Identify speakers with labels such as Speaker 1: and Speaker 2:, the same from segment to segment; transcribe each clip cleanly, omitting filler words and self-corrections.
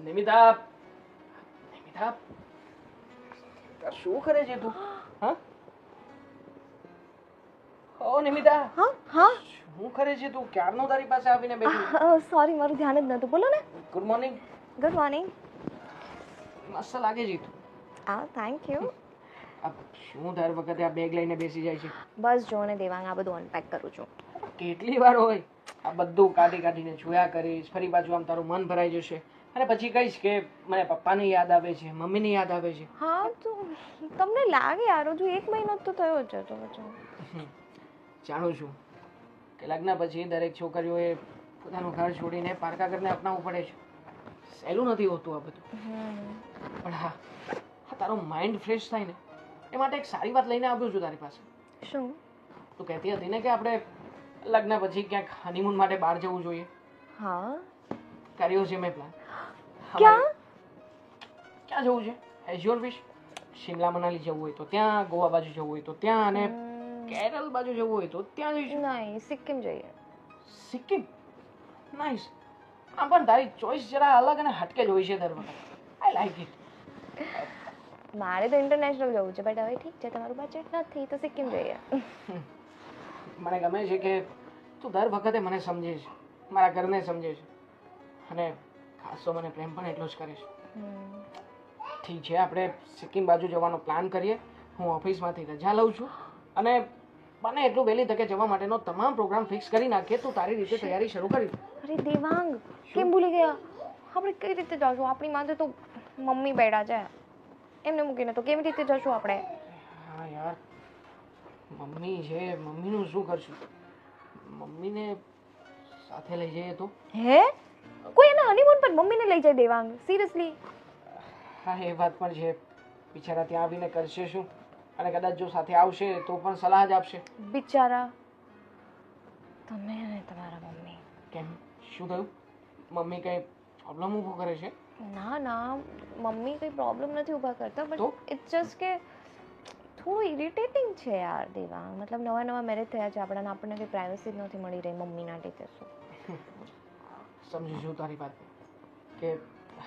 Speaker 1: નિમિતા, નિમિતા, તાર શું કરે છે તું? હા? ઓ નિમિતા,
Speaker 2: હા હા
Speaker 1: શું કરે છે તું? ક્યારનો તારી પાસે આવીને બેઠી?
Speaker 2: સોરી મારું ધ્યાન જ નહોતું. બોલો ને.
Speaker 1: Good morning.
Speaker 2: Good morning.
Speaker 1: મસ્ત લાગે છે તું.
Speaker 2: હા થેન્ક યુ.
Speaker 1: આ શું દર વખતે આ બેગ લઈને બેસી જાય છે?
Speaker 2: બસ જો ને દેવાંગ, આ બધું અનપેક કરું છું.
Speaker 1: કેટલી વાર હોય આ બધું કાઢી કાઢીને જોયા કરીશ, ફરી પાછું આમ તારું મન ભરાઈ જશે અને પછી કહીશ કે મને પપ્પાની યાદ આવે છે, મમ્મીની યાદ આવે છે.
Speaker 2: હા તો તમને લાગે યાર, હજુ 1 મહિનો જ તો થયો છે તો પછી.
Speaker 1: જાણું છું કે લગ્ન પછી દરેક છોકરીઓએ પોતાનું ઘર છોડીને પારકા ઘરને અપનાવવું પડે છે. સહેલું નથી હોતું આ બધું. પણ હા, તારો માઇન્ડ ફ્રેશ થાય ને એ માટે એક સારી વાત લઈને આવ્યો છું તારી પાસે.
Speaker 2: શું?
Speaker 1: તું કહેતી હતી ને કે આપણે લગ્ન પછી ક્યાંક હનીમૂન માટે બહાર જવું જોઈએ.
Speaker 2: હા.
Speaker 1: કર્યો છે મેં પ્લાન.
Speaker 2: ક્યાં?
Speaker 1: ક્યાં જવું છે? એઝ યોર વિશ. શિમલા મનાલી જવું હોય તો ત્યાં, ગોવા બાજુ જવું હોય તો ત્યાં, અને કેરળ બાજુ જવું હોય તો ત્યાં જઈશું.
Speaker 2: નહીં, સિક્કિમ જઈએ.
Speaker 1: સિક્કિમ? નાઈસ. આમ પણ તારી ચોઈસ જરા અલગ અને હટકે જ હોય છે દર વખતે. I like it.
Speaker 2: મારે તો ઇન્ટરનેશનલ જવું છે, બટ હવે ઠીક છે, તમારું બજેટ નથી તો સિક્કિમ જઈએ.
Speaker 1: મને ગમે છે કે તું દર વખતે મને સમજે છે, મારા ઘરને સમજે છે, અને ખાસ તો મને પ્રેમ પણ એટલો જ કરે છે. ઠીક છે, આપણે સિક્કિમ બાજુ જવાનો પ્લાન કરીએ. હું ઓફિસમાંથી રજા લઉં છું અને બને એટલું વહેલી તકે જવા માટેનો તમામ પ્રોગ્રામ ફિક્સ કરી નાખીએ. તું તારી રીતે તૈયારી શરૂ કરી દે.
Speaker 2: અરે દેવાંગ, કેમ ભૂલી ગયા? આપણે કઈ રીતે જશું? આપણી માથે તો મમ્મી બેઠા છે, એમને મૂકીને તો કેવી રીતે જશું આપણે?
Speaker 1: હા યાર, મમ્મી છે, મમ્મીનું શું કરશું? મમ્મીને સાથે લઈ જઈએ તો?
Speaker 2: હે? કોઈ એના હનીમૂન પર મમ્મીને લઈ જાય દેવાંગ? સિરિયસલી?
Speaker 1: હા, એ વાત પણ છે. બિચારા ત્યાં આવીને કરશે શું? અને કદાચ જો સાથે આવશે તો પણ સલાહ જ આપશે.
Speaker 2: બિચારા તમે અને તમારા મમ્મી.
Speaker 1: કેમ, શું થયું? મમ્મી કઈ પ્રોબ્લેમ ઊભો કરે છે?
Speaker 2: ના ના, મમ્મી કઈ પ્રોબ્લેમ નથી ઊભા કરતા,
Speaker 1: તો?
Speaker 2: બટ ઇટ્સ જસ્ટ કે થોડું ઇરિટેટિંગ છે યાર દેવાંગ. મતલબ નવા નવા મેરેજ થયા છે આપણાને, આપણને કંઈ પ્રાઇવસી જ નથી મળી રહી મમ્મીના લીધે.
Speaker 1: સમજી છું તારી વાત કે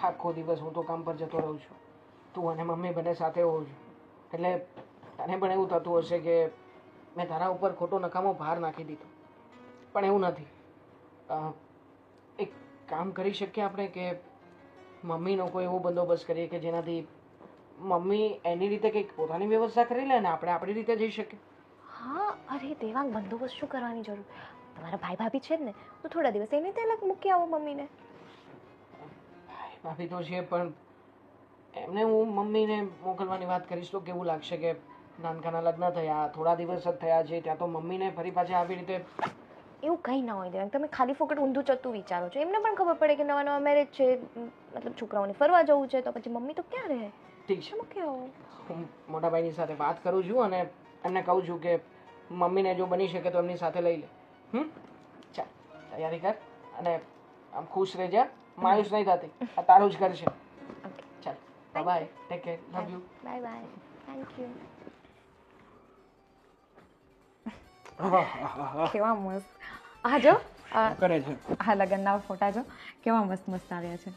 Speaker 1: આખો દિવસ હું તો કામ પર જતો રહું છું, તું અને મમ્મી બંને સાથે હોઉં છું, એટલે તને પણ એવું થતું હશે કે મેં તારા ઉપર ખોટો નકામો ભાર નાખી દીધો. પણ એવું નથી. એક કામ કરી શકીએ આપણે કે મમ્મીનો કોઈ એવો બંદોબસ્ત કરીએ કે જેનાથી મમ્મી એની રીતે કંઈક પોતાની વ્યવસ્થા કરી લે ને આપણે આપણી રીતે જઈ શકીએ.
Speaker 2: હા, અરે દેવાંગ, બંદોબસ્ત શું કરવાની જરૂર? તમારા ભાઈ ભાભી છે જ ને, તો થોડા દિવસ એની રીતે અલગ મૂકી આવો મમ્મીને.
Speaker 1: ભાઈ ભાભી તો છે, પણ એમને હું મમ્મીને મોકલવાની વાત કરીશ તો કેવું લાગશે કે નાનકાના લગ્ન થયા, થોડા દિવસ જ થયા છે, ત્યાં તો મમ્મીને ફરી પાછા આવી રીતે.
Speaker 2: એવું કંઈ ના હોય દેવાંગ, તમે ખાલી ફોકટ ઊંધું ચતું વિચારો છો. એમને પણ ખબર પડે કે નવા નવા મેરેજ છે, મતલબ છોકરાઓને ફરવા જવું છે, તો પછી મમ્મી તો ક્યાં રહે?
Speaker 1: ઠીક છે,
Speaker 2: મૂકી આવો.
Speaker 1: હું મોટા ભાઈની સાથે વાત કરું છું અને એમને કહું છું કે મમ્મીને જો બની શકે તો એમની સાથે લઈ લે. ચાલ, તૈયારી કર અને આમ ખુશ રહેજે, માયુસ નહીં થતી. આ તારું જ ઘર છે. ચાલ, bye, take care, love you.
Speaker 2: Bye bye, thank you. કેવા મસ્ત આ જો
Speaker 1: કરે છે
Speaker 2: આ લગ્નના ફોટા જો કેવા મસ્ત મસ્ત આવ્યા છે.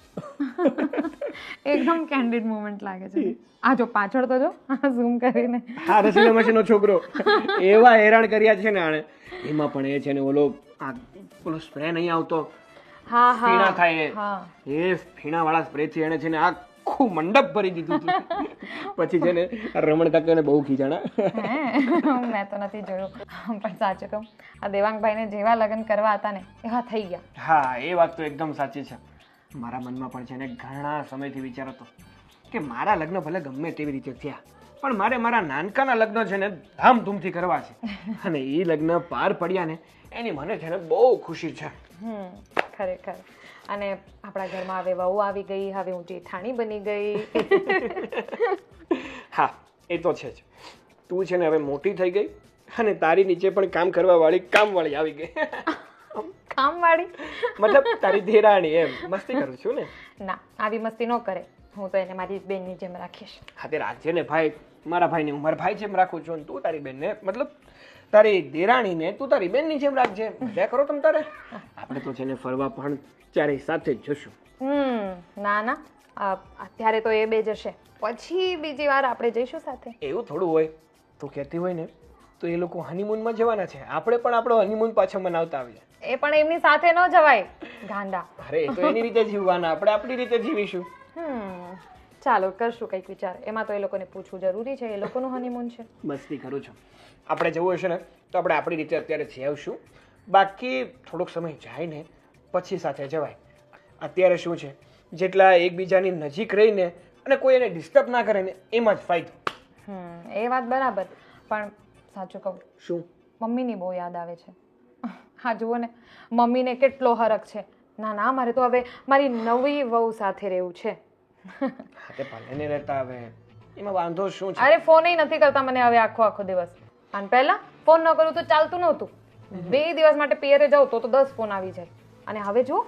Speaker 2: એકદમ કેન્ડિડ મોમેન્ટ લાગે છે. આ જો પાછળ તો જો ઝૂમ કરીને
Speaker 1: હા, રસીલા મશીનો છોકરો એવા હેરાન કર્યા છે ને આણે. એમાં પણ એ છે ને ઓલો સ્પ્રે નહીં આવતો,
Speaker 2: હા
Speaker 1: ફીણા થાય
Speaker 2: હા
Speaker 1: એ ફીણા વાળા સ્પ્રે થી એને છે ને આખું મંડપ ભરી દીધું હતું. પછી છે ને રમણ કાકાને બહુ ખીજાણા.
Speaker 2: મેં તો નથી જોયું, પણ સાચું કહું આ દેવાંગભાઈને જેવા લગ્ન કરવા હતા ને એવા થઈ ગયા.
Speaker 1: હા, એ વાત તો એકદમ સાચી છે. મારા મનમાં પણ છે ને ઘણા સમયથી વિચાર હતો કે મારા લગ્ન ભલે ગમે તેવી રીતે થયા, પણ મારે મારા નાનકાના લગ્ન છે ને ધામધૂમથી કરવા છે. અને એ લગ્ન પાર પડ્યા ને એની મને છે ને બહુ ખુશી છે.
Speaker 2: ખરેખર. અને આપણા ઘરમાં હવે વહુ આવી ગઈ, હવે હું જેઠાણી બની ગઈ.
Speaker 1: હા, એ તો છે જ. તું છે ને હવે મોટી થઈ ગઈ અને તારી નીચે પણ કામ કરવા વાળી કામવાળી આવી ગઈ.
Speaker 2: કામવાળી
Speaker 1: મતલબ તારી ધેરાણી, એમ મસ્તી કરું છું ને.
Speaker 2: ના, આવી મસ્તી ન કરે. હું તો એને મારી બેનની જેમ રાખીશ.
Speaker 1: હા, તે રાખજે ને ભાઈ. મારા ભાઈને હું મારા ભાઈ જેમ રાખું છું અને તું તારી બેનને મતલબ તારી દેરાણીને તું તારી બેનની જેમ રાખજે. મજા કરો તમ તારે. આપણે તો છે ને ફરવા પણ ચારે સાથે જ જશું.
Speaker 2: ના ના, અત્યારે તો એ બે જશે, પછી બીજી વાર આપણે જઈશું સાથે.
Speaker 1: એવું થોડું હોય. તું કહેતી હોય ને તો એ લોકો હનીમૂનમાં જવાના છે, આપણે પણ આપણો હનીમૂન પાછો મનાવતા આવીએ.
Speaker 2: એ પણ એમની સાથે ન જવાય ગાંડા.
Speaker 1: અરે એ તો એની રીતે જીવવાના, આપણે આપણી રીતે જીવીશું.
Speaker 2: ચાલો કરશું કંઈક વિચાર. એમાં તો એ લોકોને પૂછવું જરૂરી છે, એ લોકોનું હનીમૂન છે.
Speaker 1: મસ્તી કરું છું. આપણે જવું હશે ને તો આપણે આપણી રીતે અત્યારે જઈ આવશું. બાકી થોડોક સમય જાય ને પછી સાથે જવાય. અત્યારે શું છે, જેટલા એકબીજાની નજીક રહીને અને કોઈ એને ડિસ્ટર્બ ના કરે ને એમાં જ ફાયદો.
Speaker 2: એ વાત બરાબર, પણ સાચું કહું,
Speaker 1: શું?
Speaker 2: મમ્મીની બહુ યાદ આવે છે. હા જુઓ ને, મમ્મીને કેટલો હરખ છે. ના ના, મારે તો હવે મારી નવી વહુ સાથે રહેવું છે.
Speaker 1: તે ભલે ને રહેતા, હવે એમાં વાંધો શું છે?
Speaker 2: અરે ફોન નથી કરતા મને હવે આખો દિવસ. અને પહેલા ફોન ન કરું તો ચાલતું નહોતું. 2 દિવસ માટે પિયરે જાઉં તો 10 ફોન આવી જાય. અને હવે જુઓ,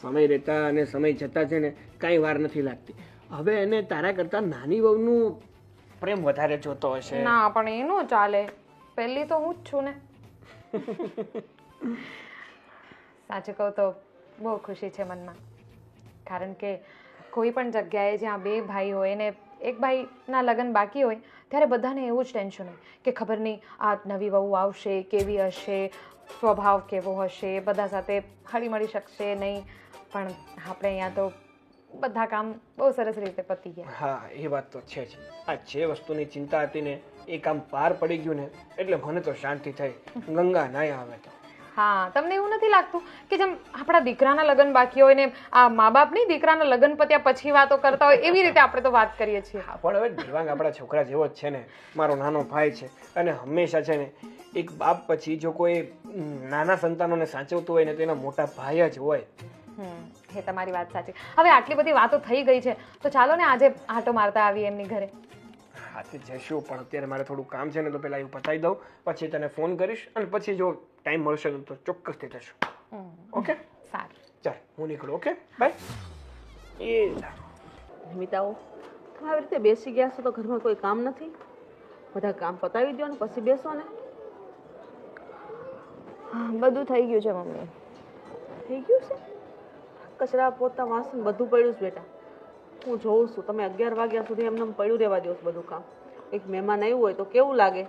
Speaker 1: સમય રહેતા અને સમય જતા છે ને કાંઈ વાર નથી લાગતી. હવે એને તારા કરતા નાની વહુનું પ્રેમ વધારે જોતો હશે.
Speaker 2: ના પણ એ નો ચાલે, પહેલી તો હું જ છું ને. સાચું કહું તો બહુ ખુશી છે મનમાં, કારણ કે કોઈ પણ જગ્યાએ જ્યાં 2 ભાઈ હોય ને એક ભાઈના લગ્ન બાકી હોય ત્યારે બધાને એવું જ ટેન્શન હોય કે ખબર નહીં આ નવી વહુ આવશે, કેવી હશે, સ્વભાવ કેવો હશે, બધા સાથે હળીમળી શકશે નહીં. પણ આપણે અહીંયા તો બધા કામ બહુ સરસ રીતે પતી ગયા.
Speaker 1: હા એ વાત તો છે જ. આ જે વસ્તુની ચિંતા હતી ને એ કામ પાર પડી ગયું ને એટલે મને તો શાંતિ થઈ. ગંગા નાય આવે તો.
Speaker 2: હા, તમને એવું નથી લાગતું કે જેમ આપણા દીકરાના લગ્ન બાકી હોય ને આ મા બાપની દીકરાના લગ્ન પત્યા પછી વાતો કરતા હોય એવી રીતે આપણે તો વાત કરીએ છીએ.
Speaker 1: હા પણ હવે દેવાંગ આપણા છોકરા જેવો જ છે ને, મારો નાનો ભાઈ છે અને હંમેશા છે ને એક બાપ પછી જો કોઈ નાના સંતાનોને સાચવતું હોય ને તો એના મોટા ભાઈ જ હોય.
Speaker 2: એ તમારી વાત સાચી. હવે આટલી બધી વાતો થઈ ગઈ છે તો ચાલો ને આજે આટો મારતા આવીએ એમની ઘરે.
Speaker 1: હા તે જઈશું, પણ અત્યારે મારે થોડું કામ છે ને તો પહેલાં એવું પતાવી દઉં, પછી તને ફોન કરીશ અને પછી જો ટાઈમ મળશે ને તો ચોક્કસથી જશું. ઓકે
Speaker 2: સારું,
Speaker 1: ચાલ હું નીકળું. Okay bye. એ
Speaker 3: નિમિતાઓ, તમે આવી રીતે બેસી ગયા છો તો ઘરમાં કોઈ કામ નથી? બધા કામ પતાવી દો ને પછી બેસો ને.
Speaker 4: બધું થઈ ગયું છે મમ્મી.
Speaker 3: થઈ ગયું છે? કચરા પોતા વાસણ બધું પડ્યું છે બેટા. હું જોઉં છું તમે 11 વાગ્યા સુધી એમને પડ્યું રહેવા દો બધું કામ. એક મહેમાન આવ્યું હોય તો કેવું લાગે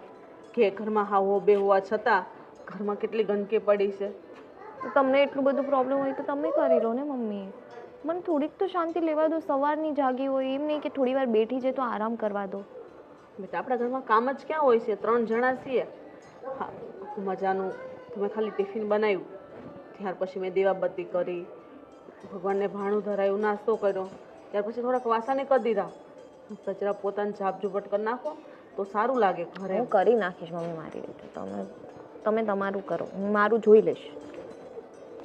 Speaker 3: કે ઘરમાં હાવો બે હોવા છતાં ઘરમાં કેટલી ગંદકી પડી છે.
Speaker 4: તો તમને એટલું બધું પ્રોબ્લેમ હોય તો તમે કરી લો ને મમ્મી. મને થોડીક તો શાંતિ લેવા દો. સવારની જાગી હોય, એમ નહીં કે થોડી વાર બેઠી છે તો આરામ કરવા દો.
Speaker 3: બેટા આપણા ઘરમાં કામ જ ક્યાં હોય છે? 3 જણા છીએ. હા મજાનું તમે ખાલી ટિફિન બનાવ્યું, ત્યાર પછી મેં દીવાબત્તી કરી, ભગવાનને ભાણું ધરાયું, નાસ્તો કર્યો, ત્યાર પછી થોડાક વાસણ કરી દીધા. કચરા પોતાને ઝાપઝૂપટ કરી નાખો તો સારું લાગે ઘરે.
Speaker 4: હું કરી નાખીશ મમ્મી મારી રીતે. તમે તમારું કરો, હું મારું જોઈ લઈશ.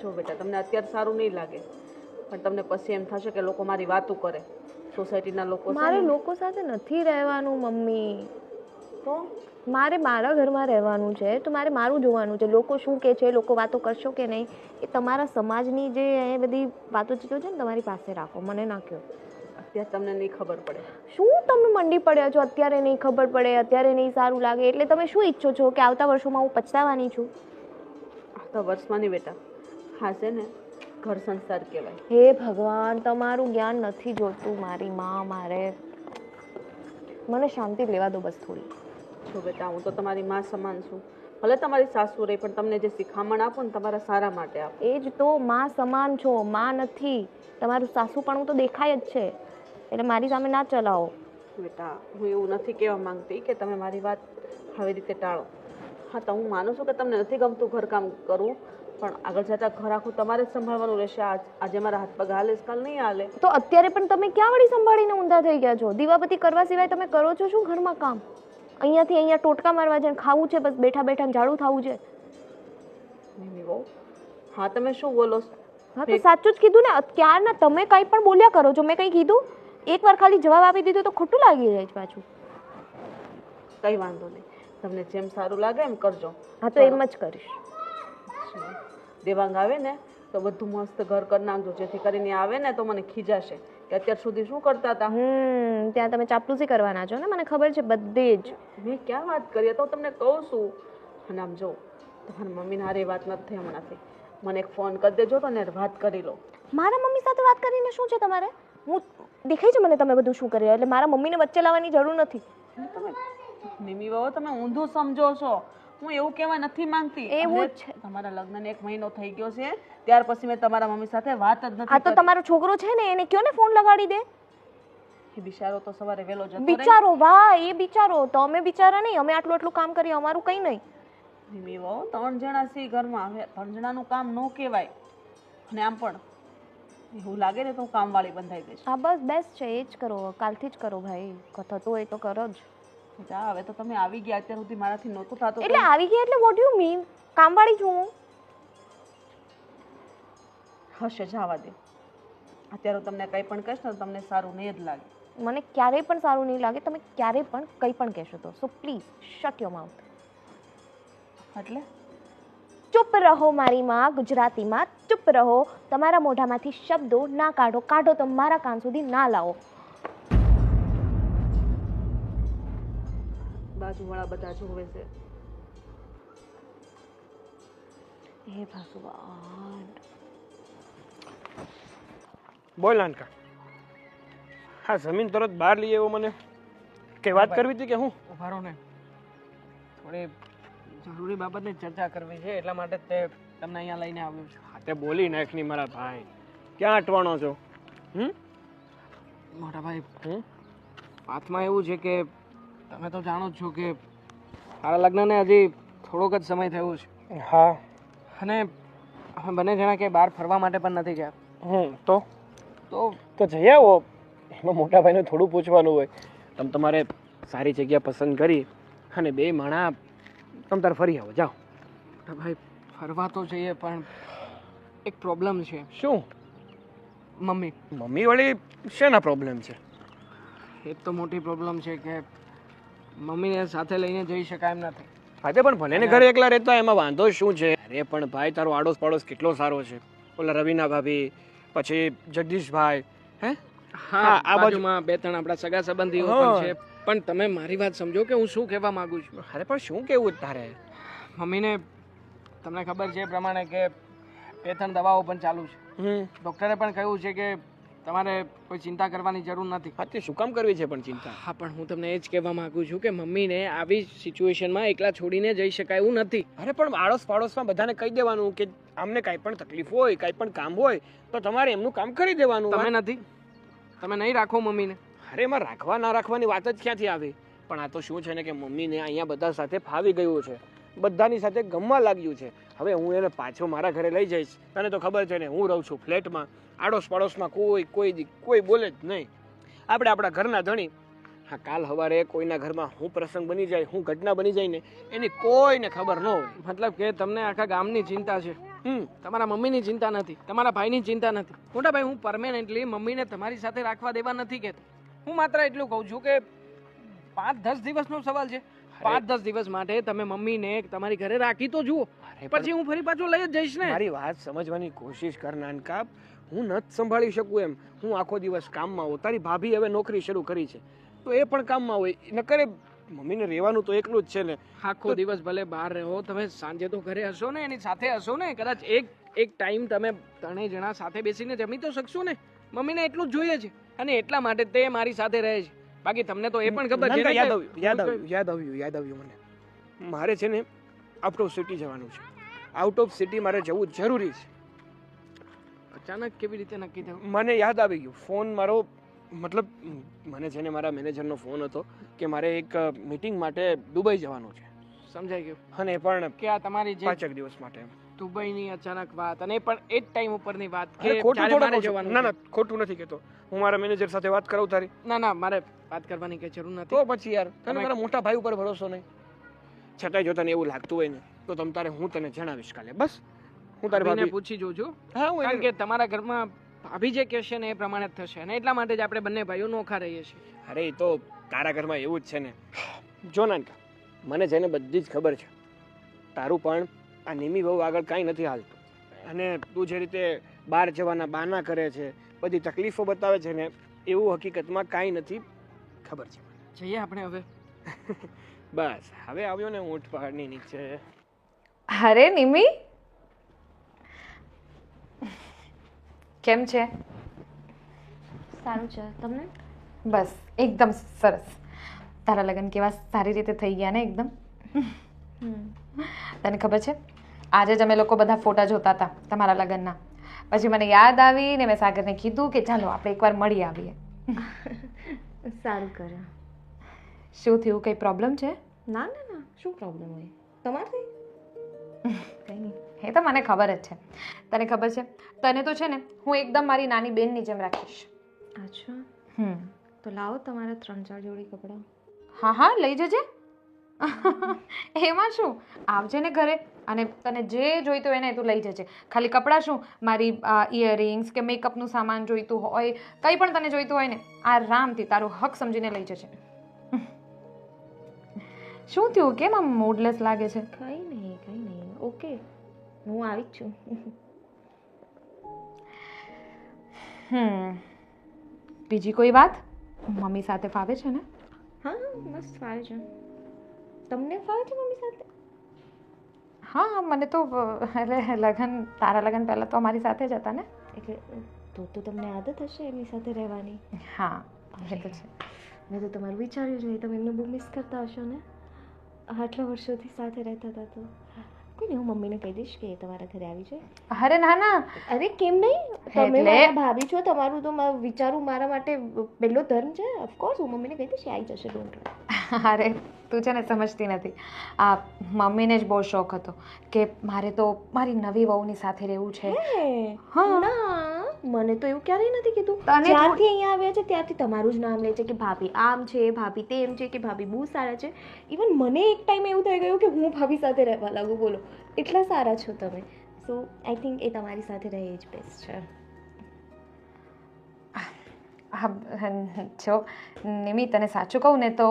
Speaker 3: જો બેટા તમને અત્યારે સારું નહીં લાગે પણ તમને પછી એમ થશે કે લોકો મારી વાતું કરે, સોસાયટીના લોકો.
Speaker 4: મારે લોકો સાથે નથી રહેવાનું મમ્મી.
Speaker 3: તો
Speaker 4: મારે મારા ઘરમાં રહેવાનું છે તો મારે મારું જોવાનું છે. લોકો શું કહે છે, લોકો વાતો કરશો કે નહીં, એ તમારા સમાજની જે એ બધી વાતો ચીતો છે ને તમારી પાસે રાખો, મને ના કહો.
Speaker 3: અત્યારે તમને નહીં ખબર પડે.
Speaker 4: શું તમે મંડી પડ્યા છો? અત્યારે નહીં ખબર પડે, અત્યારે નહીં સારું લાગે એટલે તમે શું ઈચ્છો છો કે આવતા વર્ષોમાં હું પછતાવાની છું?
Speaker 3: આવતા વર્ષમાં નહીં બેટા, હા છે ને ઘર સંસાર કહેવાય.
Speaker 4: હે ભગવાન, તમારું જ્ઞાન નથી જોતું મારી માં. મને શાંતિ લેવા દો બસ થોડી.
Speaker 3: જો બેટા હું તો તમારી માં સમાન છું, ભલે તમારી સાસુ રહી પણ તમને જે શિખામણ આપો ને તમારા સારા માટે આપો.
Speaker 4: એ જ તો, માં સમાન છો, માં નથી. તમારું સાસુપણું તો દેખાય જ છે, એટલે મારી સામે ના ચલાવો.
Speaker 3: બેટા હું એવું નથી કહેવા માંગતી કે તમે મારી વાત આવી રીતે ટાળો. હા તો હું માનું છું કે તમને નથી ગમતું ઘરકામ કરવું, પણ આગળ જતા ઘર આખું તમારે જ સંભાળવાનું રહેશે. આજે મારા હાથ પગ હાલે કાલ નહીં હાલે.
Speaker 4: તો અત્યારે પણ તમે ક્યાં વળી સંભાળીને ઊંધા થઈ ગયા છો? દીવાબત્તી કરવા સિવાય તમે કરો છો શું ઘરમાં કામ? અહીંયાથી અહીંયા ટોટકા મારવા છે, ખાવું છે, બસ બેઠા બેઠા ઝાડુ થવું છે.
Speaker 3: હા તમે શું બોલો?
Speaker 4: હા તો સાચું જ કીધું ને. ક્યારના તમે કંઈ પણ બોલ્યા કરો છો. મેં કંઈ કીધું? એકવાર ખાલી જવાબ આપી દીધો તો ખોટું લાગી જાય છે પાછું.
Speaker 3: કઈ વાંધો નહીં, તમને જેમ સારું લાગે એમ કરજો.
Speaker 4: હા તો એમ જ કરીશ.
Speaker 3: દેવાંગ આવે ને તો બધું મસ્ત ઘર કરી નાખજો, જેથી કરીને આવે ને તો મને ખીજાશે કે અત્યાર સુધી શું કરતા હતા.
Speaker 4: ત્યાં તમે ચાપલુસી કરવાના છો ને, મને ખબર છે બધી જ.
Speaker 3: મેં ક્યાં વાત કરી તો તમને કહું છું. અને આમ જો તમારી મમ્મીને હારે વાત નથી થઈ હમણાંથી. મને એક ફોન કરી દેજો તો ને વાત કરી લો.
Speaker 4: મારા મમ્મી સાથે વાત કરીને શું છે તમારે? હું દેખાય છે મને તમે બધું શું કરી રહ્યા, એટલે મારા મમ્મીને વચ્ચે લાવવાની જરૂર નથી.
Speaker 3: અને તમે નિમી વહુ તમે ઊંધું સમજો છો. હું એવું કહેવા નથી માંગતી.
Speaker 4: એવું
Speaker 3: હવે
Speaker 4: જ છે.
Speaker 3: તમારા લગ્નને 1 મહિનો થઈ ગયો છે, ત્યાર પછી મેં તમારા મમ્મી સાથે વાત જ નથી
Speaker 4: આ તો
Speaker 3: કરી.
Speaker 4: તમારો છોકરો છે ને, એને કયો ને ફોન લગાડી દે.
Speaker 3: એ બિચારો તો સવારે વહેલો જતો રહે.
Speaker 4: બિચારો, વાહ, એ બિચારો. તો અમે બિચારા નહીં, અમે આટલું આટલું કામ કરીએ, અમારું કંઈ નહીં.
Speaker 3: નિમી વહુ 3 જણા છીએ ઘરમાં. હવે 3 જણાનું કામ ન કહેવાય. અને આમ પણ એવું લાગે ને તો હું કામવાળી બંધાઈ દઈશ.
Speaker 4: હા બસ બેસ્ટ છે, એ જ કરો, કાલથી જ કરો ભાઈ. થતું હોય તો કરો જ.
Speaker 3: જા, હવે તો તમે આવી ગયા, અત્યાર સુધી મારાથી નહોતું થતું.
Speaker 4: એટલે આવી ગયા એટલે વોટ યુ મીન? કામવાળી છું હું.
Speaker 3: હશે, જવા દે. અત્યારે હું તમને કંઈ પણ કહીશ ને તો તમને સારું નહીં જ લાગે.
Speaker 4: મને ક્યારેય પણ સારું નહીં લાગે તમે ક્યારેય પણ કંઈ પણ કહેશો તો. So please shut your mouth.
Speaker 3: એટલે
Speaker 4: ચૂપ રહો મારી માં, ગુજરાતીમાં ચૂપ રહો. તમારા મોઢામાંથી શબ્દો ના કાઢો, કાઢો તો મારા કાન સુધી ના લાવો.
Speaker 3: બાજુવાળા બધા જોવે છે.
Speaker 4: હે ભગવાન.
Speaker 5: બોલ નાનકા, હા જમીન તરત બહાર લઈ આવ્યો મને. કઈ વાત કરવી હતી કે હું?
Speaker 1: ઉભા રહો ને, થોડી જરૂરી બાબતની ચર્ચા કરવી છે, એટલા માટે જ તે તમને અહીંયા લઈને આવ્યો છું.
Speaker 5: હા તે બોલી નાખ ની મારા ભાઈ, ક્યાં અટવાણો છો?
Speaker 1: મોટા ભાઈ, વાતમાં એવું છે કે તમે તો જાણો જ છો કે મારા લગ્નને હજી થોડોક જ સમય થયો છે.
Speaker 5: હા.
Speaker 1: અને અમે બંને જણા કે બહાર ફરવા માટે પણ નથી ગયા.
Speaker 5: તો જઈ આવો. એમાં મોટા ભાઈને થોડું પૂછવાનું હોય. તમારે સારી જગ્યા પસંદ કરી અને 2 માણા તમે તાર ફરી આવો, જાઓ.
Speaker 1: મોટા ભાઈ, ફરવા તો જઈએ પણ એક પ્રોબ્લેમ છે.
Speaker 5: શું?
Speaker 1: મમ્મી.
Speaker 5: મમ્મી વળી શેના પ્રોબ્લેમ છે?
Speaker 1: એક તો મોટી પ્રોબ્લેમ છે કે મમ્મીને સાથે લઈને જઈ શકાય એમ નથી.
Speaker 5: હા પણ ભલે ને ઘરે એકલા રહેતા એમાં વાંધો શું છે? અરે પણ ભાઈ, તારો આડોશ પાડોશ કેટલો સારો છે. ઓલા રવિના ભાભી, પછી જગદીશભાઈ, હે?
Speaker 1: હા, આ બાજુમાં 2-3 આપણા સગા સંબંધીઓ પણ છે. પણ તમે મારી વાત સમજો કે હું શું કહેવા માંગુ છું.
Speaker 5: અરે પણ શું કેવું તારે?
Speaker 1: મમ્મીને તમને ખબર છે એ પ્રમાણે કે 2-3 દવાઓ પણ ચાલુ છે. ડૉક્ટરે પણ કહ્યું છે કે તમારે કોઈ ચિંતા કરવાની જરૂર નથી.
Speaker 5: હા તે શું કામ કરવી છે પણ ચિંતા?
Speaker 1: હા પણ હું તમને એ જ કહેવા માંગુ છું કે મમ્મીને આવી સિચ્યુએશનમાં એકલા છોડીને જઈ શકાય એવું નથી.
Speaker 5: અરે પણ આડોશ પાડોશમાં બધાને કહી દેવાનું કે આમને કાંઈ પણ તકલીફ હોય, કાંઈ પણ કામ હોય તો તમારે એમનું કામ કરી દેવાનું.
Speaker 1: તમે નથી, તમે નહીં રાખો મમ્મીને.
Speaker 5: અરે એમાં રાખવા ના રાખવાની વાત જ ક્યાંથી આવી? પણ આ તો શું છે ને કે મમ્મીને અહીંયા બધા સાથે ફાવી ગયું છે, બધાની સાથે ગમવા લાગ્યું છે. હવે હું એને પાછો મારા ઘરે લઈ જઈશ. તને તો ખબર છે ને, હું રહું છું ફ્લેટમાં. આડોશ પાડોશમાં કોઈ બોલે જ નહીં. આપણે આપણા ઘરના ધણી. હા, કાલ સવારે કોઈના ઘરમાં હું પ્રસંગ બની જાય, હું ઘટના બની જાય ને એની કોઈને ખબર ન હોય.
Speaker 1: મતલબ કે તમને આખા ગામની ચિંતા છે, તમારા મમ્મીની ચિંતા નથી, તમારા ભાઈની ચિંતા નથી. મોટા ભાઈ, હું પરમેનન્ટલી મમ્મીને તમારી સાથે રાખવા દેવા નથી કહેતો. હું માત્ર એટલું કહું છું કે 5-10 દિવસનો સવાલ છે. 5-10 દિવસ માટે તમે મમ્મીને તમારી ઘરે રાખી તો જુઓ, પછી હું ફરી પાછો લઈ જ જઈશ ને.
Speaker 5: મારી વાત સમજવાની કોશિશ કર નાનકા. હું નથી સંભાળી શકું એમ. હું આખો દિવસ કામમાં હોઉં. તારી ભાભી હવે નોકરી શરૂ કરી છે તો એ પણ કામમાં હોય. નકરે મમ્મીને રહેવાનું તો એકલું જ છે ને.
Speaker 1: આખો દિવસ ભલે બહાર રહો, તમે સાંજે તો ઘરે હશો ને, એની સાથે હશો ને. કદાચ એક ટાઈમ તમે 3 જણા સાથે બેસીને જમી તો શકશો ને. મમ્મીને એટલું જ જોઈએ છે અને એટલા માટે તે મારી સાથે રહે છે. બાકી તમને તો એ પણ ખબર છે ને.
Speaker 5: યાદ આવ્યું મને. મારે છે ને આઉટ ઓફ સિટી જવાનું છે. આઉટ ઓફ સિટી મારે જવું જરૂરી છે.
Speaker 1: અચાનક કેવી રીતે નક્કી થયું?
Speaker 5: મને યાદ આવી ગયું. ફોન મારો, મતલબ મને છે ને મારા મેનેજરનો ફોન હતો કે મારે એક મીટિંગ માટે દુબઈ જવાનું છે.
Speaker 1: સમજાઈ ગયું.
Speaker 5: અને પણ
Speaker 1: કે આ તમારી જે
Speaker 5: 5 દિવસ માટે
Speaker 1: દુબઈની અચાનક વાત, અને પણ એ જ ટાઈમ ઉપરની વાત કે
Speaker 5: ખોટું
Speaker 1: જ્યારે મારે
Speaker 5: થોડું
Speaker 1: જવાનું.
Speaker 5: ના ના, ખોટું નથી કહેતો. હું મારા મેનેજર સાથે વાત કરાવું તારી?
Speaker 1: ના, મારે વાત કરવાની કઈ જરૂર નથી.
Speaker 5: તો પછી યાર, તને મારા મોટા ભાઈ ઉપર ભરોસો નહીં? છતાંય જો તને એવું લાગતું હોય ને તો હું તને જણાવીશ કાલે. બસ હું તારી
Speaker 1: ભાભીને
Speaker 5: ભાભી
Speaker 1: પૂછી જોજો.
Speaker 5: હા,
Speaker 1: કારણ કે તમારા ઘરમાં ભાભી જે કહેશે ને એ પ્રમાણે જ થશે, અને એટલા માટે જ આપણે બંને ભાઈઓ નોખા રહીએ છીએ.
Speaker 5: અરે એ તો તારા ઘરમાં એવું જ છે ને. જો નાનકા, મને છે ને બધી જ ખબર છે. તારું પણ આ નિમી બહુ આગળ કાંઈ નથી હાલતું. અને તું જે રીતે બહાર જવાના બહાના કરે છે, બધી તકલીફો બતાવે છે ને, એવું હકીકતમાં કાંઈ નથી. ખબર છે.
Speaker 1: જઈએ આપણે હવે.
Speaker 5: બસ હવે આવ્યો ને ઊંટ પહાડની નીચે.
Speaker 2: અરે નિમી, કેમ છે?
Speaker 4: સારું છે તમને?
Speaker 2: બસ એકદમ સરસ. તારા લગ્ન કેવા સારી રીતે થઈ ગયા ને એકદમ. તને ખબર છે, આજે જ અમે લોકો બધા ફોટા જોતા હતા તમારા લગ્નના. પછી મને યાદ આવી ને મેં સાગરને કીધું કે ચાલો આપણે એકવાર મળી આવીએ.
Speaker 4: સારું કર્યું.
Speaker 2: શું થયું, કંઈ પ્રોબ્લેમ છે?
Speaker 4: ના ના ના, શું પ્રોબ્લેમ હોય તમારે? કંઈ નહીં.
Speaker 2: એ તો મને ખબર જ છે. તને ખબર છે, તને તો છે ને હું એકદમ મારી નાની બેનની જેમ રાખીશ.
Speaker 4: અચ્છા, તો લાવો તમારા 3-4 જોડી કપડાં.
Speaker 2: હા હા, લઈ જજે. એમાં શું, આવજે ને ઘરે અને તને જે જોઈતું હોય ને તું લઈ જજે. ખાલી કપડાં શું, મારી ઇયરિંગ્સ કે મેકઅપનું સામાન જોઈતું હોય, કંઈ પણ તને જોઈતું હોય ને આરામથી તારું હક સમજીને લઈ જજે. શું થયું, કેમ આમ મૂડલેસ લાગે છે?
Speaker 4: કંઈ નહીં, ઓકે, હું આવી જ છું.
Speaker 2: બીજી કોઈ વાત? મમ્મી સાથે ફાવે છે ને?
Speaker 4: હા મસ્ત ફાવે છે. તમને ફાવે છે મમ્મી સાથે?
Speaker 2: હા, મને તો એટલે તારા લગ્ન પહેલાં તો અમારી સાથે જ હતા ને.
Speaker 4: એટલે તો તમને આદત હશે એમની સાથે રહેવાની.
Speaker 2: હા, એ તો છે.
Speaker 4: મેં તો તમારું વિચાર્યું જ નહીં, તમે એમને બહુ મિસ કરતા હશો ને, આટલા વર્ષોથી સાથે રહેતા હતા તો. કોઈ નહીં, હું મમ્મીને કહી દઈશ કે તમારા ઘરે આવી જાય.
Speaker 2: અરે ના ના,
Speaker 4: અરે કેમ નહીં, તમે મારા ભાભી છો, તમારું તો વિચારવું મારા માટે પહેલો ધર્મ છે. ઓફકોર્સ હું મમ્મીને કહી દઈશ, આવી જશે. Don't worry.
Speaker 2: અરે તું છે ને સમજતી નથી. આ મમ્મીને જ બહુ શોખ હતો કે મારે તો મારી નવી વહુની સાથે રહેવું છે.
Speaker 4: હા ના, મને તો એવું ક્યારેય નથી કીધું. જ્યારથી અહીંયા આવ્યા છે ત્યારથી તમારું જ નામ લે છે કે ભાભી આમ છે, ભાભી તેમ છે, કે ભાભી બહુ સારા છે. ઇવન મને એક ટાઈમ એવું થઈ ગયું કે હું ભાભી સાથે રહેવા લાગુ. બોલો, એટલા સારા છો તમે. સો આઈ થિંક એ તમારી સાથે રહે એ જ બેસ્ટ છે.
Speaker 2: જો નિમિ, તને સાચું કહું ને તો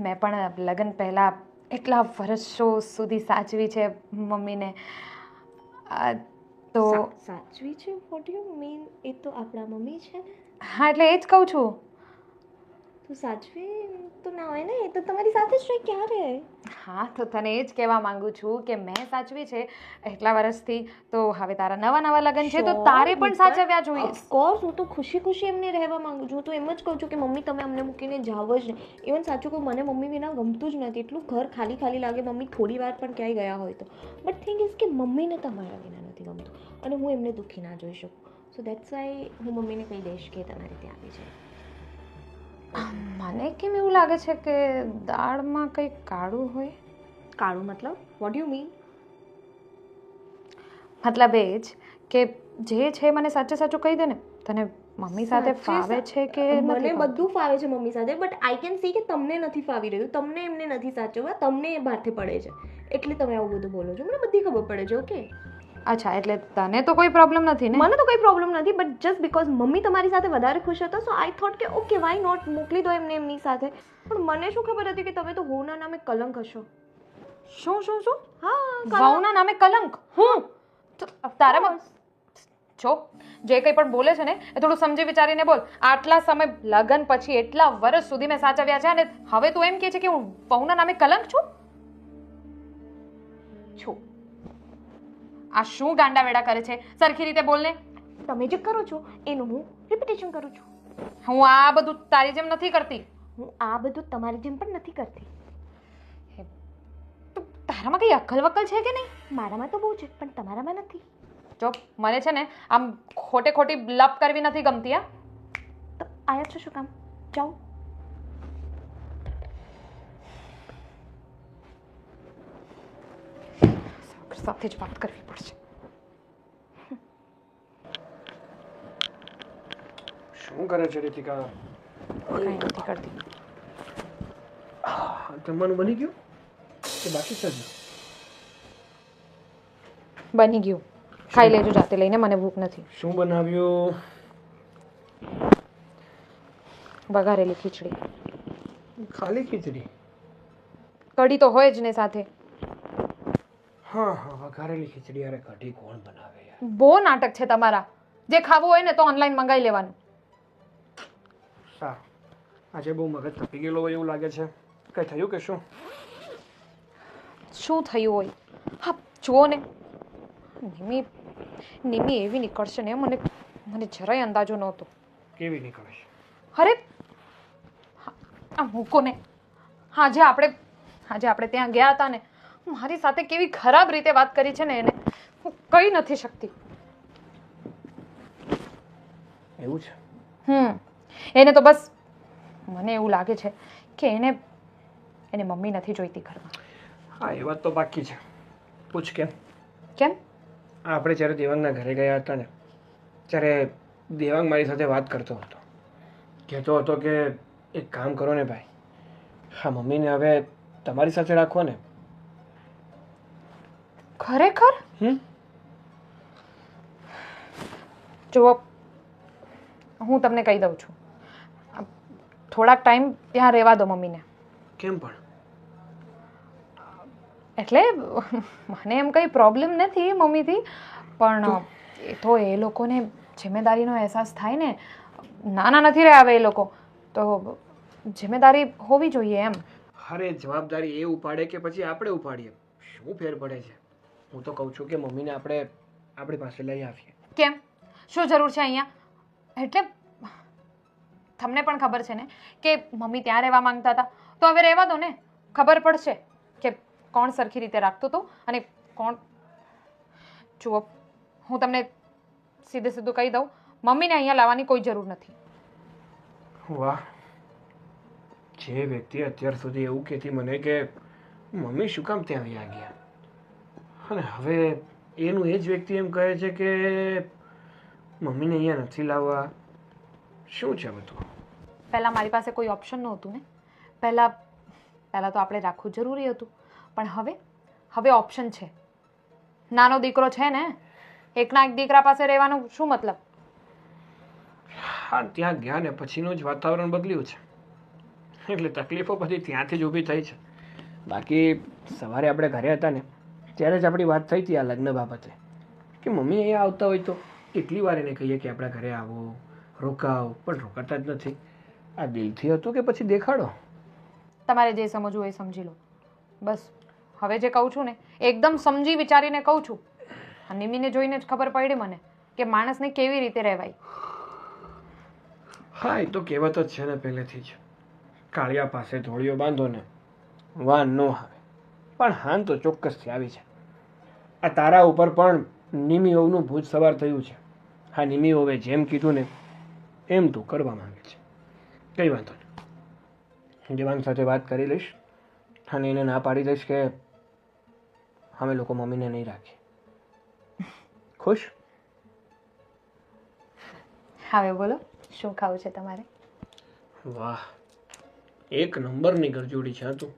Speaker 2: મેં પણ લગ્ન પહેલાં એટલા વર્ષો સુધી સાચવી છે મમ્મીને. તો
Speaker 4: સાચવી છે? What you mean? એ તો આપણા મમ્મી છે ને.
Speaker 2: હા, એટલે એ જ કહું છું.
Speaker 4: તો સાચવી તો ના હોય ને, એ તો તમારી સાથે જ રહે ક્યારે.
Speaker 2: હા, તો તને એ જ કહેવા માંગુ છું કે મેં સાચવી છે એટલા વર્ષથી, તો હવે તારા નવા લગ્ન છે તો તારે પણ સાચવ્યા જોઈએ.
Speaker 4: ઓફકોર્સ, હું તો ખુશી ખુશી એમને રહેવા માંગુ છું. હું તો એમ જ કહું છું કે મમ્મી તમે અમને મૂકીને જાવ જ નહીં. ઇવન સાચું કહું, મને મમ્મી વિના ગમતું જ નથી. એટલું ઘર ખાલી ખાલી લાગે મમ્મી થોડી વાર પણ ક્યાંય ગયા હોય તો. બટ થિંગ ઇઝ કે મમ્મીને તમારા વિના નથી ગમતું અને હું એમને દુઃખી ના જોઈ શકું. સો દેટ્સ વાય હું મમ્મીને કહી દઈશ કે તમારે ત્યાં આવી જાય.
Speaker 2: મને કેમ એવું લાગે છે કે દાળમાં કંઈક કાળું હોય?
Speaker 4: કાળું મતલબ? What you mean?
Speaker 2: મતલબ એ જ કે જે છે મને સાચે સાચું કહી દે ને. તને મમ્મી સાથે ફાવે છે કે
Speaker 4: મને બધું ફાવે છે મમ્મી સાથે, બટ આઈ કેન સી કે તમને નથી ફાવી રહ્યું, તમને એમને નથી સાચવવા, તમને એ માથે પડે છે એટલે તમે આવું બધું બોલો છો. મને બધી ખબર પડે છે. ઓકે,
Speaker 2: અચ્છા, એટલે તને તો કોઈ પ્રોબ્લેમ નથી ને?
Speaker 4: મને તો કોઈ પ્રોબ્લેમ નથી, બટ જસ્ટ બીકોઝ મમ્મી તમારી સાથે વધારે ખુશ હતા, સો આઈ થોટ કે ઓકે વાય નોટ, મોકલી દો એમને એમની સાથે. પણ મને શું ખબર હતી કે તમે તો હોના નામે કલંક હશો.
Speaker 2: શું શું શું?
Speaker 4: હા,
Speaker 2: વહુના નામે કલંક? તારામાં જો જે કંઈ પણ બોલે છે ને એ થોડું સમજી વિચારીને બોલ. આટલા સમય લગ્ન પછી એટલા વર્ષ સુધી મેં સાચવ્યા છે અને હવે તું એમ કહે છે કે હું વહુના નામે કલંક છું? આ શું ગાંડા વેડા કરે છે? સરખી રીતે બોલને.
Speaker 4: તમે જે કરો છો એનું હું રિપીટેશન કરું છું.
Speaker 2: હું આ બધું તારી જેમ નથી કરતી.
Speaker 4: હું આ બધું તમારી જેમ પણ નથી કરતી.
Speaker 2: તારામાં કઈ અક્કલ વક્કલ છે કે નહીં?
Speaker 4: મારામાં તો બહુ છે પણ તમારામાં નથી.
Speaker 2: જો મને છે ને આમ ખોટે ખોટી લપ કરવી નથી ગમતી. હા,
Speaker 4: તો આયા છો શું કામ? જાઓ.
Speaker 2: સાથે જ વાત કરવી પડશે.
Speaker 5: શું કરે છે રીતિકા?
Speaker 2: કઈ નથી કરતી.
Speaker 5: જમવાનું બની ગયું કે બાકી છે?
Speaker 2: બની ગયું, ખાઈ લેજો જાતે લઈને, મને ભૂખ નથી.
Speaker 5: શું બનાવ્યું?
Speaker 2: વઘારેલી ખીચડી.
Speaker 5: ખાલી ખીચડી?
Speaker 2: કઢી તો હોય જ ને સાથે.
Speaker 5: હા હા, વઘારેલી ખીચડી અરે કઢી કોણ બનાવે યાર?
Speaker 2: બહુ નાટક છે તમારા. જે ખાવું હોય ને તો ઓનલાઈન મંગાવી લેવાનું.
Speaker 5: સારું, આજે બહુ મગજ તપી ગયેલો હોય એવું લાગે છે. કંઈ થયું કે શું?
Speaker 2: શું થયું હોય? હા જુઓ ને, નિમી નિમી એવી નીકળશે ને મને મને જરાય અંદાજો નહોતો.
Speaker 5: કેવી નીકળે છે?
Speaker 2: અરે આ મૂકો ને, આજે આપણે ત્યાં ગયા હતા ને, મારી સાથે કેવી ખરાબ રીતે વાત કરી છે ને એને હું કહી નથી શકતી.
Speaker 5: એવું છે?
Speaker 2: એને તો બસ મને એવું લાગે છે કે એને મમ્મી નથી જોઈતી ઘરમાં.
Speaker 5: હા એ વાત તો બાકી છે. પૂછ કેમ?
Speaker 2: કેમ?
Speaker 5: આપણે જ્યારે દેવાંગના ઘરે ગયા હતા ને ત્યારે દેવાંગ મારી સાથે વાત કરતો હતો, કહેતો હતો કે એક કામ કરો ને ભાઈ, હા મમ્મીને હવે તમારી સાથે રાખો ને.
Speaker 2: ખરેખર? જુઓ, હું તમને કહી દઉં છું, થોડાક ટાઈમ ત્યાં રહેવા દો મમ્મીને.
Speaker 5: કેમ પણ?
Speaker 2: એટલે મને એમ કંઈ પ્રોબ્લેમ નથી મમ્મીથી, પણ એ તો એ લોકોને જિમ્મેદારીનો અહેસાસ થાય ને. નાના નથી રહ્યા હવે એ લોકો, તો જિમ્મેદારી હોવી જોઈએ એમ.
Speaker 5: અરે જવાબદારી એ ઉપાડે કે પછી આપણે ઉપાડીએ, શું ફેર પડે છે? હું તો કહું છું કે મમ્મીને આપણે આપણી પાસે લઈ આવીએ.
Speaker 2: કેમ? શું જરૂર છે અહીંયા? એટલે તમને પણ ખબર છે ને કે મમ્મી ત્યાં રહેવા માંગતા હતા, તો હવે રહેવા દો ને. ખબર પડશે કે કોણ સરખી રીતે રાખતું હતું અને કોણ. જુઓ, હું તમને સીધું કહી દઉં, મમ્મીને અહીંયા લાવવાની કોઈ જરૂર નથી.
Speaker 5: વાહ, જે વ્યક્તિ અત્યાર સુધી એવું કહેતી મને કે મમ્મી શું કામ ત્યાં આવ્યા ગયા, અને હવે એનું એ જ વ્યક્તિ એમ કહે છે કે મમ્મીને અહીંયા નથી લાવવા. શું છે બધું?
Speaker 2: પહેલાં મારી પાસે કોઈ ઓપ્શન નહોતું ને. પહેલાં તો આપણે રાખવું જરૂરી હતું, પણ હવે ઓપ્શન છે. નાનો દીકરો છે ને, એકના એક દીકરા પાસે રહેવાનો શું મતલબ?
Speaker 5: હા, ત્યાં ગયા ને પછીનું જ વાતાવરણ બદલ્યું છે, એટલે તકલીફો બધી ત્યાંથી જ ઊભી થઈ છે. બાકી સવારે આપણે ઘરે હતા ને ત્યારે જ આપણી વાત થઈ હતી આ લગ્ન બાબતે, કે મમ્મી અહીંયા આવતા હોય તો કેટલી વાર એને કહીએ કે આપણા ઘરે આવો, રોકાવ, પણ રોકાતા જ નથી. આ દિલથી હતું કે પછી દેખાડો?
Speaker 2: તમારે જે સમજવું હોય એ સમજી લો. બસ હવે જે કહું છું ને એકદમ સમજી વિચારીને કહું છું. નિમીને જોઈને જ ખબર પડી મને કે માણસને કેવી રીતે રહેવાય.
Speaker 5: હા, એ તો કહેવત જ છે ને પહેલેથી જ, કાળિયા પાસે ધોળિયો બાંધો ને વાન ન આવે. પણ હાન તો ચોક્કસથી આવી છે. આ તારા ઉપર પણ નિમી વહુનું ભૂત સવાર થયું છે. હા, નિમી વહુએ જેમ કીધું ને એમ તું કરવા માંગે છે. કંઈ વાંધો નહીં, દેવાંગ સાથે વાત કરી લઈશ અને એને ના પાડી દઈશ કે અમે લોકો મમ્મીને નહીં રાખીએ. ખુશ?
Speaker 2: હવે બોલો, શું ખાવું છે તમારે?
Speaker 5: વાહ, એક નંબરની ગરજોડી છે તું.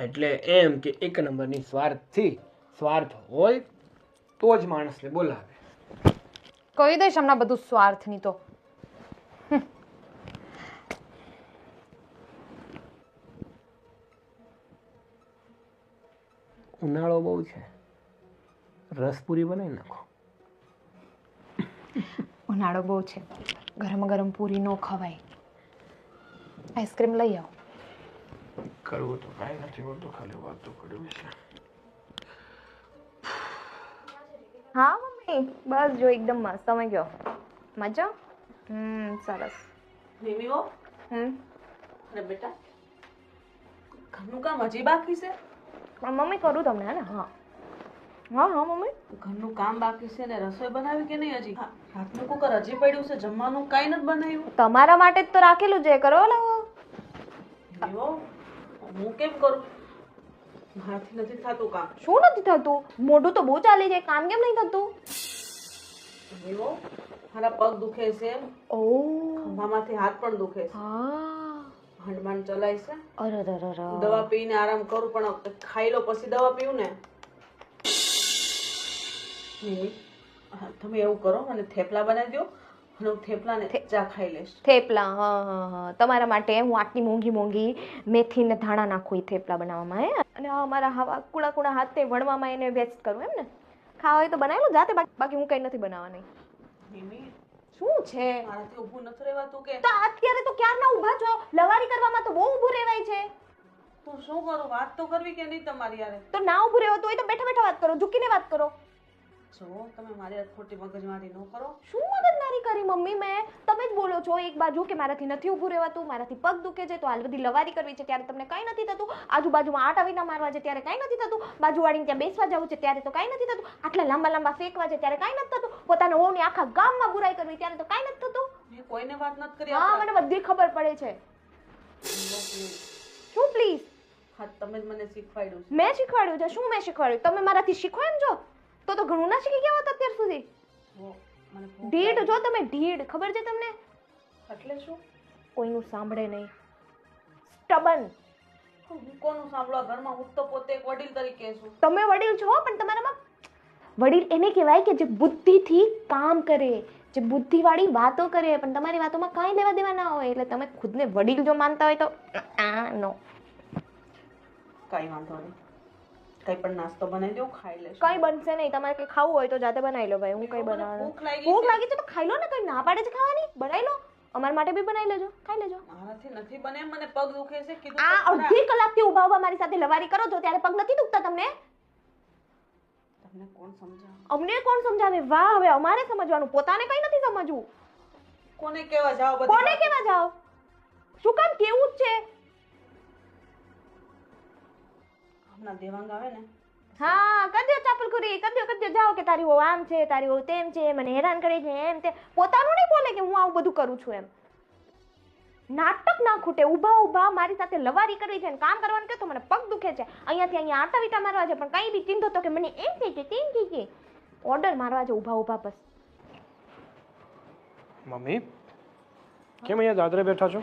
Speaker 5: એટલે એમ કે એક નંબરની સ્વાર્થ હોય તો જ માણસને બોલાવે.
Speaker 2: કહી દઈશ હમણાં બધું સ્વાર્થની તો.
Speaker 5: ઉનાળો બહુ છે, રસપુરી બનાવી નાખો.
Speaker 2: ઉનાળો બહુ છે, ગરમ ગરમ પૂરી ન ખવાય. આઈસ્ક્રીમ લઈ આવો.
Speaker 5: કરવું તો કાંઈ નથી હોતું, ખાલી વાત તો કરવી છે.
Speaker 4: હા મમ્મી, બસ જો એકદમ મસ્ત. તમે કહો, મજા? સરસ.
Speaker 3: નિમીઓ, અરે બેટા, ઘરનું કામ હજી બાકી છે?
Speaker 4: પણ મમ્મી કરું તમને હે ને? હા મમ્મી.
Speaker 3: ઘરનું કામ બાકી છે ને રસોઈ બનાવી કે નહીં હજી? રાતનું કુકર હજી પડ્યું છે, જમવાનું કાંઈ નથી બનાવ્યું.
Speaker 4: તમારા માટે જ તો રાખેલું છે, કરો લાવો.
Speaker 3: નિમીઓ, હું કેમ કરું? મારાથી નથી થતું કામ.
Speaker 4: શું નથી થતું? મોઢું તો બહુ ચાલી જાય, કામ કેમ નહીં થતું?
Speaker 3: નિમીઓ, મારા પગ દુખે છે,
Speaker 4: ઓહ,
Speaker 3: ખંભામાંથી હાથ પણ દુખે છે.
Speaker 4: હા.
Speaker 3: હંડમાન ચલાય છે.
Speaker 4: અરે
Speaker 3: દવા પીને આરામ કરું, પણ ખાઈ લો પછી દવા પીવું ને. નિમી, તમે એવું કરો, મને થેપલા બનાવી દો અને હું થેપલા ને ચા ખાઈ લઈશ.
Speaker 4: થેપલા, હા. તમારા માટે હું આટલી મોંઘી મેથી ને ધાણા નાખું એ થેપલા બનાવવામાં, હે? અને અમારા હવા કુણા હાથે વણવામાં એને વેસ્ટ કરું એમ ને? ખાવા હોય તો બનાવી લો જાતે, બાકી હું કઈ નથી બનાવવાની.
Speaker 3: નિમી,
Speaker 4: શું છે
Speaker 3: મારાથી ઊભું નથી રહેવાતું કે
Speaker 4: તો અત્યારે તો ક્યારના ઊભા છો લવારી કરવામાં તો બહુ ઊભું રહેવાય છે
Speaker 3: તો શું કરું? વાત તો કરવી કે નહીં તમારી યારે?
Speaker 4: તો ના ઊભું રહેવાતું હોય તો બેઠા બેઠા વાત કરો ઝૂકીને વાત કરો
Speaker 3: જો તમે મારી હાથ ખોટી મગજમારી ન કરો.
Speaker 4: શું મગજમારી કરી મમ્મી મેં તમે જ બોલો છો એક બાજુ કે મારાથી નથી ઊભું રહેવાતું મારાથી પગ દુખે છે તો હાલ બધી લવારી કરવી છે ત્યારે તમને કાંઈ નથી થતું આજુબાજુમાં આટા વિના મારવા છે ત્યારે કાંઈ નથી થતું બાજુવાળીને ત્યાં બેસવા જવું છે ત્યારે તો કાંઈ નથી થતું આટલા લાંબા લાંબા ફેંકવા છે ત્યારે કાંઈ નથી થતું પોતાના વહુની આખા ગામમાં બુરાઈ કરવી ત્યારે તો કાંઈ નથી થતું
Speaker 3: મેં કોઈને વાત નથી કરી.
Speaker 4: હા મને બધી ખબર પડે છે શું પ્લીઝ
Speaker 3: હા તમે જ મને શીખવાડ્યું છે.
Speaker 4: મેં શીખવાડ્યું છે શું મેં શીખવાડ્યું તમે મારાથી શીખો એમ છો તો ઘણું ના શીખી ગયા હોત અત્યાર સુધી
Speaker 3: હો, મને ભૂખ
Speaker 4: ઢીડ
Speaker 3: લાગી.
Speaker 4: જો તમે ઢીડ ખબર છે તમને
Speaker 3: એટલે શું?
Speaker 4: કોઈનું સાંભળે નહીં સ્ટબન
Speaker 3: હું કોનું સાંભળવા ઘરમાં? હું તો પોતે એક વડીલ તરીકે છું.
Speaker 4: તમે વડીલ છો પણ તમારામાં વડીલ એને કહેવાય કે જે બુદ્ધિથી કામ કરે જે બુદ્ધિવાળી વાતો કરે પણ તમારી વાતોમાં કાંઈ લેવા દેવા ના હોય એટલે તમે ખુદને વડીલ જો માનતા હોય તો નો
Speaker 3: કાંઈ વાંધો નહીં. કંઈ પણ નાસ્તો બનાવી દો ખાઈ લેશું.
Speaker 4: કંઈ બનશે નહીં તમારે કંઈ ખાવું હોય તો જાતે બનાવી લો ભાઈ હું કંઈ
Speaker 3: મને
Speaker 4: બનાવવાનું
Speaker 3: ભૂખ લાગી
Speaker 4: ભૂખ
Speaker 3: છે.
Speaker 4: લાગી છે તો ખાઈ લો ને કંઈ ના પાડે છે ખાવાની બનાવી લો અમારા માટે બી બનાવી લેજો ખાઈ લેજો
Speaker 3: મારાથી નથી બને એમ. મને પગ દુખે છે કીધું
Speaker 4: આ
Speaker 3: તો ખરા.
Speaker 4: અડધી કલાકથી ઊભા ઊભા મારી સાથે લવારી કરો છો ત્યારે પગ નથી દુખતા તમને
Speaker 3: તમને કોણ સમજાવે?
Speaker 4: અમને કોણ સમજાવે વાહ હવે અમારે સમજવાનું પોતાને કંઈ નથી સમજવું
Speaker 3: કોને કહેવા જાઓ બધી
Speaker 4: કોને
Speaker 3: વાત?
Speaker 4: કેવા જાઓ શું કામ કેવું જ છે
Speaker 3: હમણાં દેવાંગ આવે ને
Speaker 4: હા કદ્યો ચાપલખોરી કદ્યો જાઓ કે તારી વહુ આમ છે તારી વહુ તેમ છે મને હેરાન કરે છે એમ તે પોતાનું નહીં બોલે કે હું આવું બધું કરું છું એમ નાટક ના ખૂટે ઊભા ઊભા મારી સાથે લવારી કરવી છે ને કામ કરવાનું કે તો મને પગ દુખે છે અહીંયાથી અહીંયા આટા વીટા મારવા છે પણ કંઈ બી ચીંધો તો કે મને એમ થઈ છે તેમ થઈ છે ઓર્ડર મારવા છે ઊભા ઊભા બસ
Speaker 5: મમ્મી કેમ અહીંયા દાદરે બેઠા છો?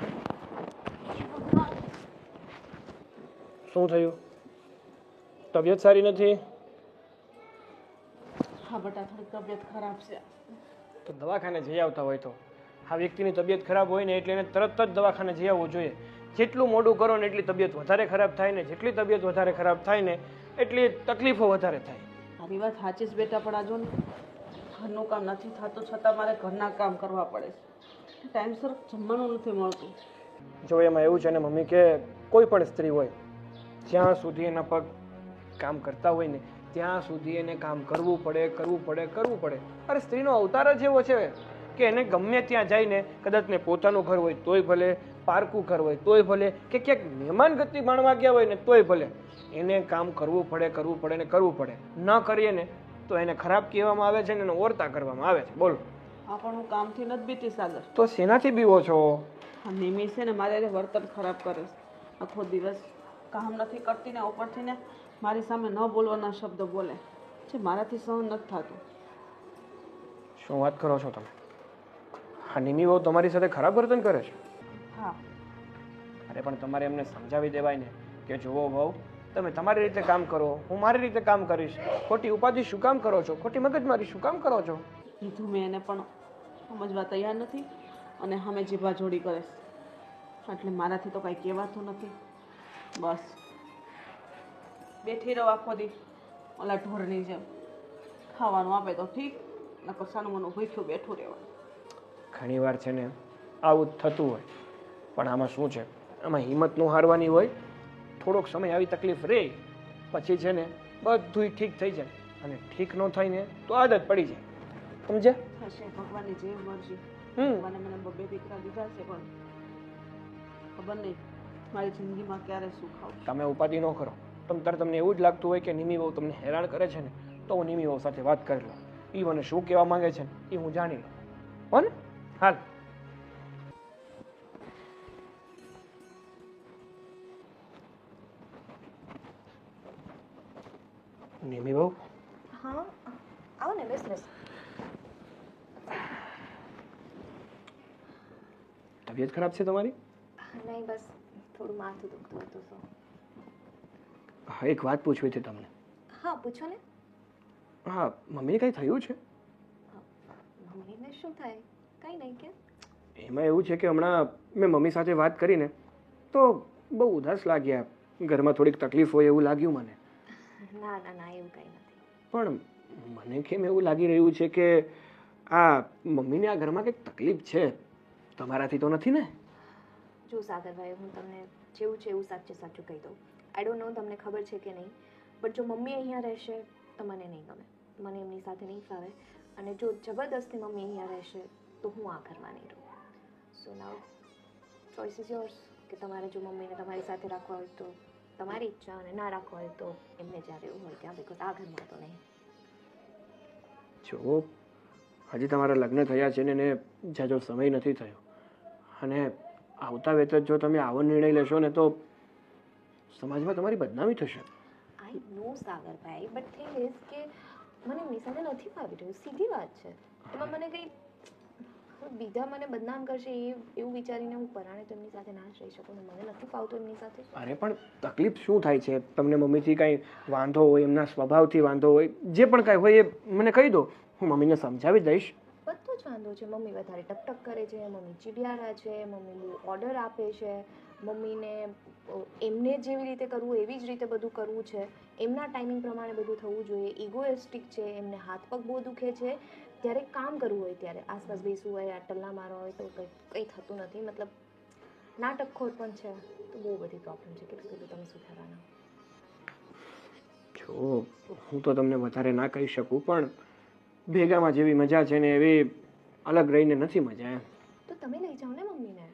Speaker 5: શું થયું? તબિયત સારી નથી?
Speaker 3: હા બેટા થોડી તબિયત ખરાબ છે.
Speaker 5: તો દવાખાને જઈ આવતા હોય તો આ વ્યક્તિની તબિયત ખરાબ હોય ને એટલે એને તરત જ દવાખાને જઈ આવવું જોઈએ. જેટલું મોડું કરો ને એટલી તબિયત વધારે ખરાબ થાય ને જેટલી તબિયત વધારે ખરાબ થાય ને એટલી તકલીફો વધારે થાય.
Speaker 3: મારી વાત સાચી જ બેટા પણ આ જો ને ઘરનું કામ નથી થતું છતાં મારે ઘરના કામ કરવા પડે છે ટાઈમસર જમવાનું નથી મળતું.
Speaker 5: જો એમાં એવું છે ને મમ્મી કે કોઈ પણ સ્ત્રી હોય જ્યાં સુધી એના પગ કામ કરતા હોય ને ત્યાં સુધી એને કામ કરવું પડે. અરે સ્ત્રીનો અવતાર જ એવો છે કે એને ગમે ત્યાં જઈને કદાચ ને પોતાનું ઘર હોય તોય ભલે પારકું ઘર હોય તોય ભલે કે ક્યાંક મહેમાન ગતિ માણવા ગયા હોય ને તોય ભલે એને કામ કરવું પડે. ન કરીએ ને તો એને ખરાબ કહેવામાં આવે છે ને એને ઓરતા કરવામાં આવે છે. બોલો
Speaker 3: આ પણ હું કામથી નથી બીતી સાગર.
Speaker 5: તો શેનાથી બીવો છો?
Speaker 3: આ નિમી છે ને મારે વર્તન ખરાબ કરે છે. આખો દિવસ કામ નથી કરતી ને ઉપરથી ને મારી સામે ન બોલવાના શબ્દો બોલે જે મારાથી સહન નથી થતું.
Speaker 5: શું વાત કરો છો તમે? હા નિમી બહુ તમારી સાથે ખરાબ વર્તન કરે છે?
Speaker 3: હા
Speaker 5: અરે પણ તમારે એમને સમજાવી દેવાય ને કે જુઓ બહુ તમે તમારી રીતે કામ કરો હું મારી રીતે કામ કરીશ. ખોટી ઉપાધિ શું કામ કરો છો? ખોટી મગજમારી શું કામ કરો છો?
Speaker 3: કીધું મેં એને પણ સમજવા તૈયાર નથી અને સામે જીભા જોડી કરે છે એટલે મારાથી તો કાંઈ કહેવાતું નથી. બસ બેઠી રહો આખો દી ઓલા ઢોરની જેમ ખાવાનું આપે તો ઠીક નકર સાનું મનું ભૂખ્યું બેઠું રહેવાનું.
Speaker 5: ઘણી વાર છે ને આવું જ થતું હોય પણ આમાં શું છે આમાં હિંમત ન હારવાની હોય. થોડોક સમય આવી તકલીફ રહે પછી છે ને બધુંય ઠીક થઈ જાય અને ઠીક ન થાય ને તો આદત પડી જાય. સમજ્યા?
Speaker 3: થશે ભગવાનની જે મરજી.
Speaker 5: હમ
Speaker 3: ભગવાને મને બબે દીકરા દીધા છે પણ ખબર નહીં મારી જિંદગીમાં ક્યારે શું ખાવું.
Speaker 5: તમે ઉપાધિ ન કરો. તમને એવું જ લાગતું હોય કે નિમી બહુ તમને હેરાન કરે છે ને તો હું નિમી બહુ સાથે વાત કરી લઉં. એ મને શું કહેવા માંગે છે ને એ હું જાણી લઉં. હો ને? હાલ નિમી બહુ
Speaker 4: હા આવો ને બેસ
Speaker 5: તબિયત ખરાબ છે તમારી?
Speaker 4: નહીં બસ થોડું માથું દુખતું હતું તો
Speaker 5: હા એક વાત પૂછવી હતી તમને.
Speaker 4: હા પૂછો ને
Speaker 5: હા મમ્મીને કંઈ થયું છે?
Speaker 4: મમ્મીને શું થાય કંઈ નહીં કે
Speaker 5: એમાં એવું છે કે હમણાં મેં મમ્મી સાથે વાત કરીને તો બહુ ઉદાસ લાગ્યા. ઘરમાં થોડીક તકલીફ હોય એવું લાગ્યું મને.
Speaker 4: ના એવું કંઈ નથી.
Speaker 5: પણ મને કેમ એવું લાગી રહ્યું છે કે આ મમ્મીને આ ઘરમાં કંઈક તકલીફ છે, તમારાથી તો નથી ને?
Speaker 4: જો સાગરભાઈ, હું તમને જેવું છે એવું સાચું કહી દઉં. આઈ ડોન્ટ નો તમને ખબર છે કે નહીં, બટ જો મમ્મી અહીંયા રહેશે તો મને નહીં ગમે, મને એમની સાથે નહીં ફાવે. અને જો જબરદસ્તી મમ્મી અહીંયા રહેશે તો હું આ ઘરમાં નહીં રહું. સો નાઉ ચોઇસ ઇઝ યોર્સ કે તમારે જો મમ્મીને તમારી સાથે રાખવા હોય તો તમારી ઈચ્છા, અને ના રાખવા હોય તો એમને જ્યાં રહેવું હોય ત્યાં, બિકોઝ આ ઘરમાં તો નહીં.
Speaker 5: જો હજી તમારા લગ્ન થયા છે ને એને જાજો સમય નથી થયો, અને આવતા વેત જ જો તમે આવો નિર્ણય લેશો ને તો સમાજમાં તમારી બદનામી થશે.
Speaker 4: આઈ નો સાગરભાઈ, બટ થિંગ ઇઝ કે મને એમની સાથે નથી ફાવી રહ્યું, સીધી વાત છે. એમાં મને કંઈ બીજા મને બદનામ કરશે એવું વિચારીને હું પરાણે તો એમની સાથે ના જ રહી શકું ને. મને નથી ફાવતું એમની સાથે.
Speaker 5: અરે પણ તકલીફ શું થાય છે? તમને મમ્મીથી કાંઈ વાંધો હોય, એમના સ્વભાવથી વાંધો હોય, જે પણ કાંઈ હોય એ મને કહી દો, હું મમ્મીને સમજાવી દઈશ.
Speaker 4: બધો જ વાંધો છે. મમ્મી વધારે ટકટક કરે છે, મમ્મી ચીડિયારા છે, મમ્મી ઓર્ડર આપે છે, મમ્મીને એમને જેવી રીતે કરવું એવી જ રીતે બધું કરવું છે, એમના ટાઈમિંગ પ્રમાણે બધું થવું જોઈએ, ઇગોઇસ્ટિક છે, એમને હાથ પગ બહુ દુખે છે. જ્યારે કામ કરવું હોય ત્યારે આસપાસ બેસવું હોય, આટલા મારવા હોય તો કંઈ થતું નથી. મતલબ નાટકખોર પણ છે. તો બહુ બધી પ્રોબ્લેમ છે. કેટલું કીધું તમે સુધારવાના.
Speaker 5: જો હું તો તમને વધારે ના કહી શકું, પણ ભેગામાં જેવી મજા છે ને એવી અલગ રહીને નથી મજા એમ.
Speaker 4: તો તમે લઈ જાઓ ને મમ્મીને.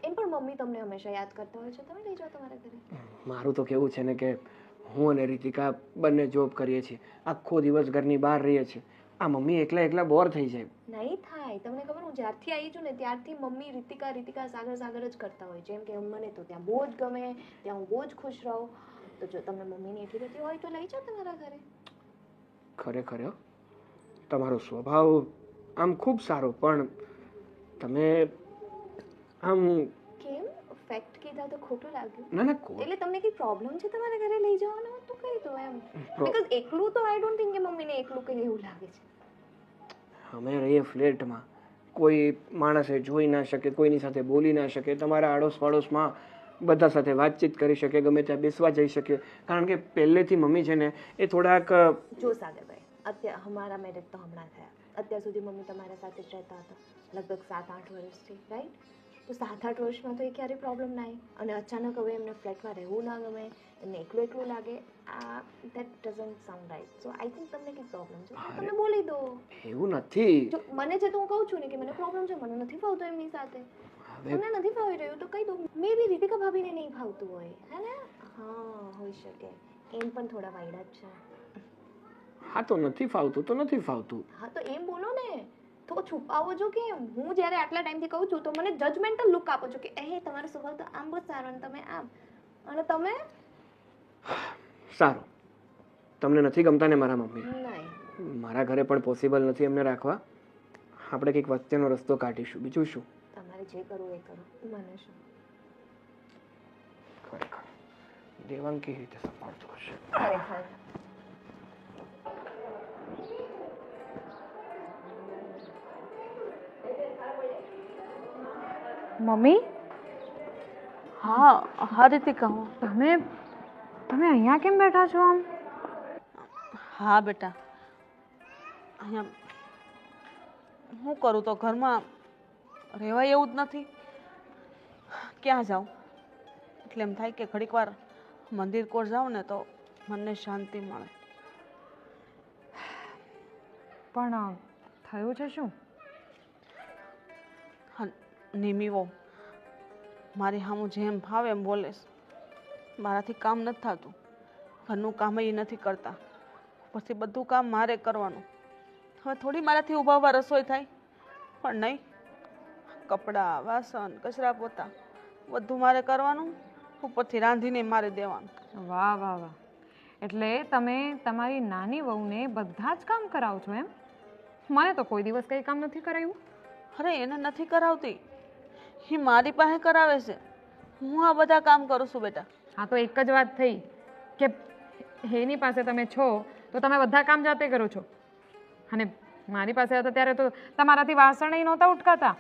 Speaker 4: એમ પણ મમ્મી તમને હંમેશા યાદ કરતા હોય છે, તમે લઈ જાઓ તમારા ઘરે.
Speaker 5: મારું તો કેવું છે ને કે હું અને રીતિકા બંને જોબ કરીએ છીએ, આખો દિવસ ઘરની બહાર રહીએ છીએ. આ મમ્મી એકલા બોર થઈ જાય.
Speaker 4: નહીં થાય. તમને ખબર, હું જ્યારથી આવી છું ને ત્યારથી મમ્મી રીતિકા સાગર જ કરતા હોય. જેમ કે મને તો ત્યાં બહુ જ ગમે, ત્યાં હું બહુ જ ખુશ રહું. તો જો તમને મમ્મીની એટલી બધી હોય તો લઈ જાઓ તમારા ઘરે.
Speaker 5: ખરેખર હો, તમારો સ્વભાવ આમ ખૂબ સારો, પણ તમે આમ
Speaker 4: કેમ ફેક્ટ કીધા તો ખોટું લાગ્યું?
Speaker 5: ના
Speaker 4: એટલે તમને કઈ પ્રોબ્લેમ છે તમારા ઘરે લઈ જવાનો તો કહી દો એમ. બીકોઝ એકલું તો આઈ ડોન્ટ થિંક કે મમ્મીને એકલું કંઈ એવું લાગે છે.
Speaker 5: અમે રહીએ ફ્લેટમાં, કોઈ માણસે જોઈ ના શકે, કોઈની સાથે બોલી ના શકે, તમારા આડોશ પાડોશમાં બધા સાથે વાતચીત કરી શકે, ગમે ત્યાં બેસવા જઈ શકે. કારણ કે પહેલેથી મમ્મી છે ને એ થોડાક
Speaker 4: જો સાગરભાઈ, અત્યારે અમારા મેરેજ તો હમણાં થયા, અત્યાર સુધી મમ્મી તમારા સાથે જ રહેતા હતા લગભગ 7-8 વર્ષથી, રાઈટ? તો 7-8 વર્ષમાં તો એ ક્યારેય પ્રોબ્લેમ ના આવી, અને અચાનક હવે એમને ફ્લેટમાં રહેવું ના ગમે, એમને એકલું લાગે, આ that doesn't sound right. So I think તમને કંઈ પ્રોબ્લેમ છે, તમે બોલી દો.
Speaker 5: એવું નથી.
Speaker 4: જો મને છે તો હું કહું છું ને કે મને પ્રોબ્લેમ છે, મને નથી ફાવતું એમની સાથે. તમને નથી ફાવી રહ્યું તો કહી દો. મે બી રીતિકા ભાભીને નહીં ફાવતું હોય, હે ને? હા, હોઈ શકે. એમ પણ થોડા વાયડા જ છે.
Speaker 5: હા, તો નથી ફાવતું તો નથી ફાવતું.
Speaker 4: હા, તો એમ બોલો ને. તો છુપાવો છો કેમ? હું જ્યારે આટલા ટાઈમથી કહું છું તો મને જજમેન્ટલ લુક આપો છો કે એ તમારો સ્વભાવ તો આમ બહુ સારો અને તમે આમ, અને તમે
Speaker 5: સારું. તમને નથી ગમતા ને મારા મમ્મી?
Speaker 4: નહીં.
Speaker 5: મારા ઘરે પણ પોસિબલ નથી એમને રાખવા. આપણે કંઈક વચ્ચેનો રસ્તો કાઢીશું, બીજું શું.
Speaker 4: તમારે જે કરવું એ કરો, મને શું.
Speaker 5: ખરેખર દેવાંગ કેવી રીતે સંભાળતો હશે.
Speaker 4: ખરેખર
Speaker 2: મમ્મી,
Speaker 3: હા રીતિકા, હું.
Speaker 2: તમે અહીંયા કેમ બેઠા છો આમ?
Speaker 3: હા બેટા, અહીંયા શું કરું, તો ઘરમાં રહેવાય એવું જ નથી. ક્યાં જાઉં? એટલે એમ થાય કે ઘડીક વાર મંદિર કોર જાઉં ને તો મનને શાંતિ મળે.
Speaker 2: પણ થયું છે શું?
Speaker 3: હા, નિમીવો મારી સામું જેમ ફાવે એમ બોલે છે. મારાથી કામ નથી થતું, ઘરનું કામ એ નથી કરતા, પછી બધું કામ મારે કરવાનું. હવે થોડી મારાથી ઊભા ઊભા રસોઈ થાય, પણ નહીં, કપડાં, વાસણ, કચરા પોતા બધું મારે કરવાનું, ઉપરથી રાંધીને મારે દેવાનું.
Speaker 2: વાહ વાહ વાહ, એટલે તમે તમારી નાની વહુને બધા જ કામ કરાવો છો એમ? મને તો કોઈ દિવસ કંઈ કામ નથી કરાવ્યું.
Speaker 3: અરે એને નથી કરાવતી, એ મારી પાસે કરાવે છે. હું આ બધા કામ કરું છું બેટા.
Speaker 2: હા, તો એક જ વાત થઈ કે એની પાસે તમે છો તો તમે બધા કામ જાતે કરો છો, અને મારી પાસે હતા ત્યારે તો તમારાથી વાસણ નહોતા ઉટકાતા.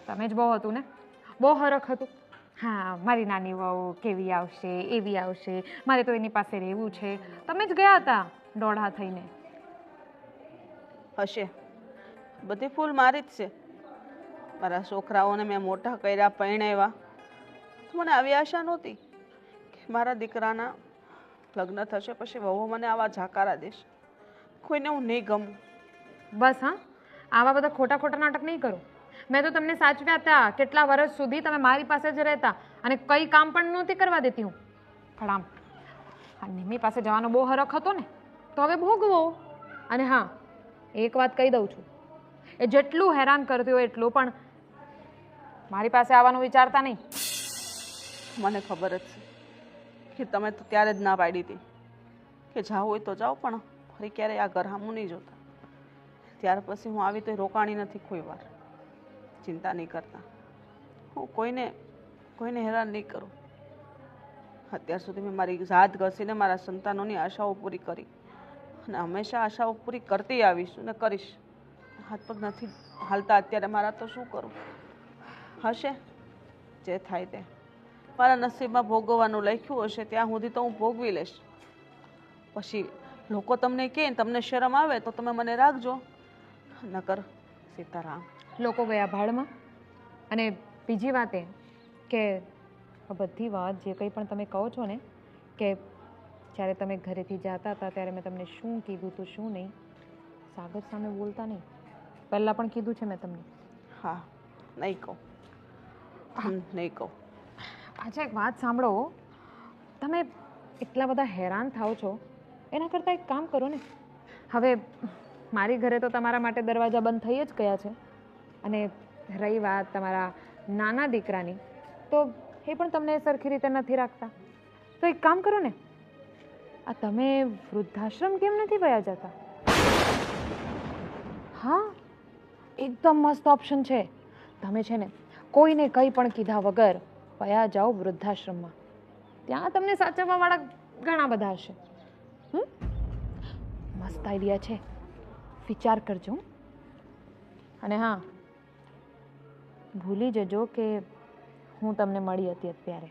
Speaker 2: તમે જ બહુ હતું ને, બહુ હરખ હતું. હા, મારી નાની વહુ કેવી આવશે, એવી આવશે, મારે તો એની પાસે રહેવું છે. તમે જ ગયા હતા દોઢા થઈને.
Speaker 3: હશે. બધી ફૂલ મારી જ છે. મારા છોકરાઓને મેં મોટા કર્યા, પરણાવ્યા. મને આવી આશા નહોતી કે મારા દીકરાના લગ્ન થશે પછી વહુ મને આવા ઝાકારા દેશે. કોઈને હું નહીં ગમું.
Speaker 2: બસ હા, આવા બધા ખોટા ખોટા નાટક નહીં કરો. મેં તો તમને સાચવ્યા હતા. કેટલા વર્ષ સુધી તમે મારી પાસે જ રહેતા અને કંઈ કામ પણ નહોતી કરવા દેતી હું. પણ આ નિમી પાસે જવાનો બહુ હરખ હતો ને, તો હવે ભોગવો. અને હા, એક વાત કહી દઉં છું, એ જેટલું હેરાન કરતી હોય એટલું પણ મારી પાસે આવવાનું વિચારતા નહીં.
Speaker 3: મને ખબર જ છે કે તમે તો ત્યારે જ ના પાડી હતી કે જાઓ હોય તો જાઓ, પણ ફરી ક્યારેય આ ઘર સામું નહીં જોતા. ત્યાર પછી હું આવી તો રોકાણી નથી કોઈ વાર. ચિંતા નહીં કરતા, હું કોઈને હેરાન નહીં કરું. અત્યાર સુધી મેં મારી જાત ઘસીને મારા સંતાનોની આશાઓ પૂરી કરી અને હંમેશા આશાઓ પૂરી કરતી આવીશ અને કરીશ. હાથ પગ નથી હાલતા અત્યારે મારા, તો શું કરું? હશે જે થાય તે. મારા નસીબમાં ભોગવવાનું લખ્યું હશે ત્યાં સુધી તો હું ભોગવી લઈશ. પછી લોકો તમને કહે, તમને શરમ આવે તો તમે મને રાખજો, નકર સીતારામ.
Speaker 2: લોકો ગયા ભાડમાં. અને બીજી વાત એ કે આ બધી વાત જે કંઈ પણ તમે કહો છો ને, કે જ્યારે તમે ઘરેથી જતા હતા ત્યારે મેં તમને શું કીધું હતું શું નહીં, સાગર સામે બોલતા નહીં. પહેલાં પણ કીધું છે મેં તમને.
Speaker 3: હા, નહીં કહું, નહીં કહું.
Speaker 2: પાછા એક વાત સાંભળો, તમે એટલા બધા હેરાન થાઓ છો એના કરતાં એક કામ કરો ને. હવે મારી ઘરે તો તમારા માટે દરવાજા બંધ થઈ જ ગયા છે, અને રહી વાત તમારા નાના દીકરાની, તો એ પણ તમને સરખી રીતે નથી રાખતા. તો એક કામ કરો ને, આ તમે વૃદ્ધાશ્રમ કેમ નથી વયા જતા? હા, એકદમ મસ્ત ઓપ્શન છે. તમે છે ને કોઈને કંઈ પણ કીધા વગર વયા જાઓ વૃદ્ધાશ્રમમાં. ત્યાં તમને સાચવવાવાળા ઘણા બધા હશે. મસ્ત આઈડિયા છે, વિચાર કરજો. અને હા, ભૂલી જજો કે હું તમને મળી હતી અત્યારે.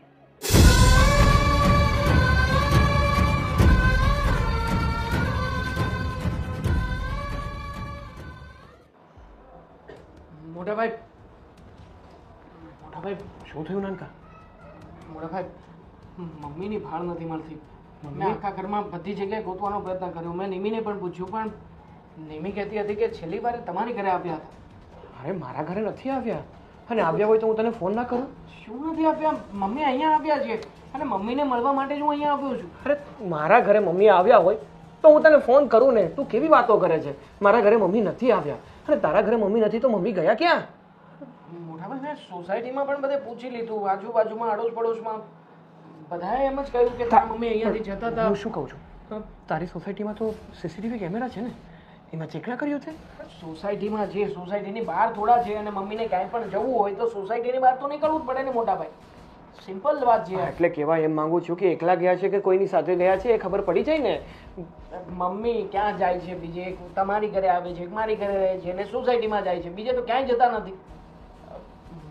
Speaker 1: મોટાભાઈ,
Speaker 5: શું થયું નાનકા?
Speaker 1: મોટાભાઈ, મમ્મીની ભાળ નથી મળતી. મેં આખા ઘરમાં બધી જગ્યાએ ગોતવાનો પ્રયત્ન કર્યો. મેં નિમીને પણ પૂછ્યું, પણ નિમી કહેતી હતી કે છેલ્લી વાર તમારી ઘરે આવ્યા હતા.
Speaker 5: અરે મારા ઘરે નથી આવ્યા, અને આવ્યા હોય તો હું તને ફોન ના કરું?
Speaker 1: શું નથી આપ્યા? મમ્મી અહીંયા આવ્યા છે અને મમ્મીને મળવા માટે જ હું અહીંયા આવ્યો છું.
Speaker 5: અરે મારા ઘરે મમ્મી આવ્યા હોય તો હું તને ફોન કરું ને. તું કેવી વાતો કરે છે? મારા ઘરે મમ્મી નથી આવ્યા, અને તારા ઘરે મમ્મી નથી તો મમ્મી ગયા ક્યાં?
Speaker 1: મોટાભાઈ, મેં સોસાયટીમાં પણ બધે પૂછી લીધું, આજુબાજુમાં અડોશ પડોશમાં બધાએ એમ જ કહ્યું કે તારા મમ્મી અહીંયાથી જતા હતા.
Speaker 5: હું શું કહું છું, તારી સોસાયટીમાં તો સીસીટીવી કેમેરા છે ને, એમાં ચેક ના કર્યું છે?
Speaker 1: સોસાયટીમાં છે, સોસાયટીની બહાર થોડા છે, અને મમ્મીને ક્યાંય પણ જવું હોય તો સોસાયટીની બહાર તો નીકળવું જ પડે ને મોટાભાઈ. સિમ્પલ વાત છે.
Speaker 5: એટલે કહેવા એમ માંગુ છું કે એકલા ગયા છે કે કોઈની સાથે ગયા છે એ ખબર પડી જાય ને.
Speaker 1: મમ્મી ક્યાં જાય છે? બીજે એક તમારી ઘરે આવે છે, એક મારી ઘરે રહે છે, અને સોસાયટીમાં જાય છે, બીજે તો ક્યાંય જતા નથી.